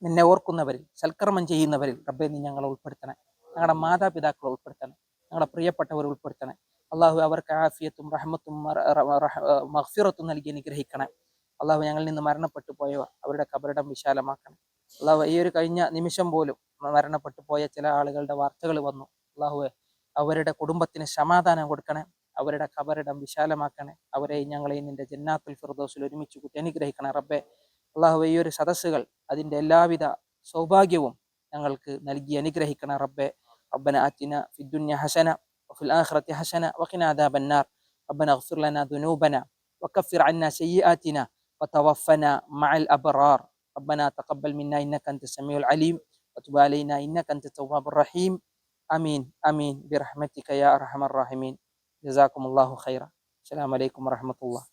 നിന്നെ ഓർക്കുന്നവരിൽ, സൽക്കർമ്മം ചെയ്യുന്നവരിൽ റബ്ബെ നീ ഞങ്ങളെ ഉൾപ്പെടുത്തണേ. ഞങ്ങളുടെ മാതാപിതാക്കളെ ഉൾപ്പെടുത്തണേ. ഞങ്ങളുടെ പ്രിയപ്പെട്ടവരെ ഉൾപ്പെടുത്തണേ. അള്ളാഹു അവർക്ക് ആഫിയത്തും റഹ്മത്തും മഗ്ഫിറത്തും നൽകി അനുഗ്രഹിക്കണേ. അള്ളാഹു ഞങ്ങളിൽ നിന്ന് മരണപ്പെട്ടു പോയവർ അവരുടെ കബറിടം വിശാലമാക്കണം. അള്ളാഹു ഈ ഒരു കഴിഞ്ഞ നിമിഷം പോലും മരണപ്പെട്ടു പോയ ചില ആളുകളുടെ വാർത്തകൾ വന്നു. അള്ളാഹുവെ, അവരുടെ കുടുംബത്തിന് സമാധാനം കൊടുക്കണേ. അവരുടെ കബറിടം വിശാലമാക്കണേ. അവരെയും ഞങ്ങളെയും നിന്റെ ജന്നാത്തുൽ ഫിർദൗസിൽ ഒരുമിച്ച് കൂട്ടി അനുഗ്രഹിക്കണേ റബ്ബെ. അള്ളാഹു ഈ ഒരു സദസ്സുകൾ അതിൻ്റെ എല്ലാവിധ സൗഭാഗ്യവും ഞങ്ങൾക്ക് നൽകി അനുഗ്രഹിക്കണേ റബ്ബെ. റബ്ബന ആതിന ഫിദ്ദുനിയ ഹസന വഫിൽ ആഖിറതി ഹസന വഖിന അദാബന്നാർ. റബ്ബന اغفر لنا ذنوبنا وكفر عنا سيئاتنا وتوفنا مع الأبرار. ربنا تقبل منا إنك أنت السميع العليم وتب علينا إنك أنت التواب الرحيم. آمين آمين برحمتك يا أرحم الراحمين. جزاكم الله خيرا. السلام عليكم ورحمة الله.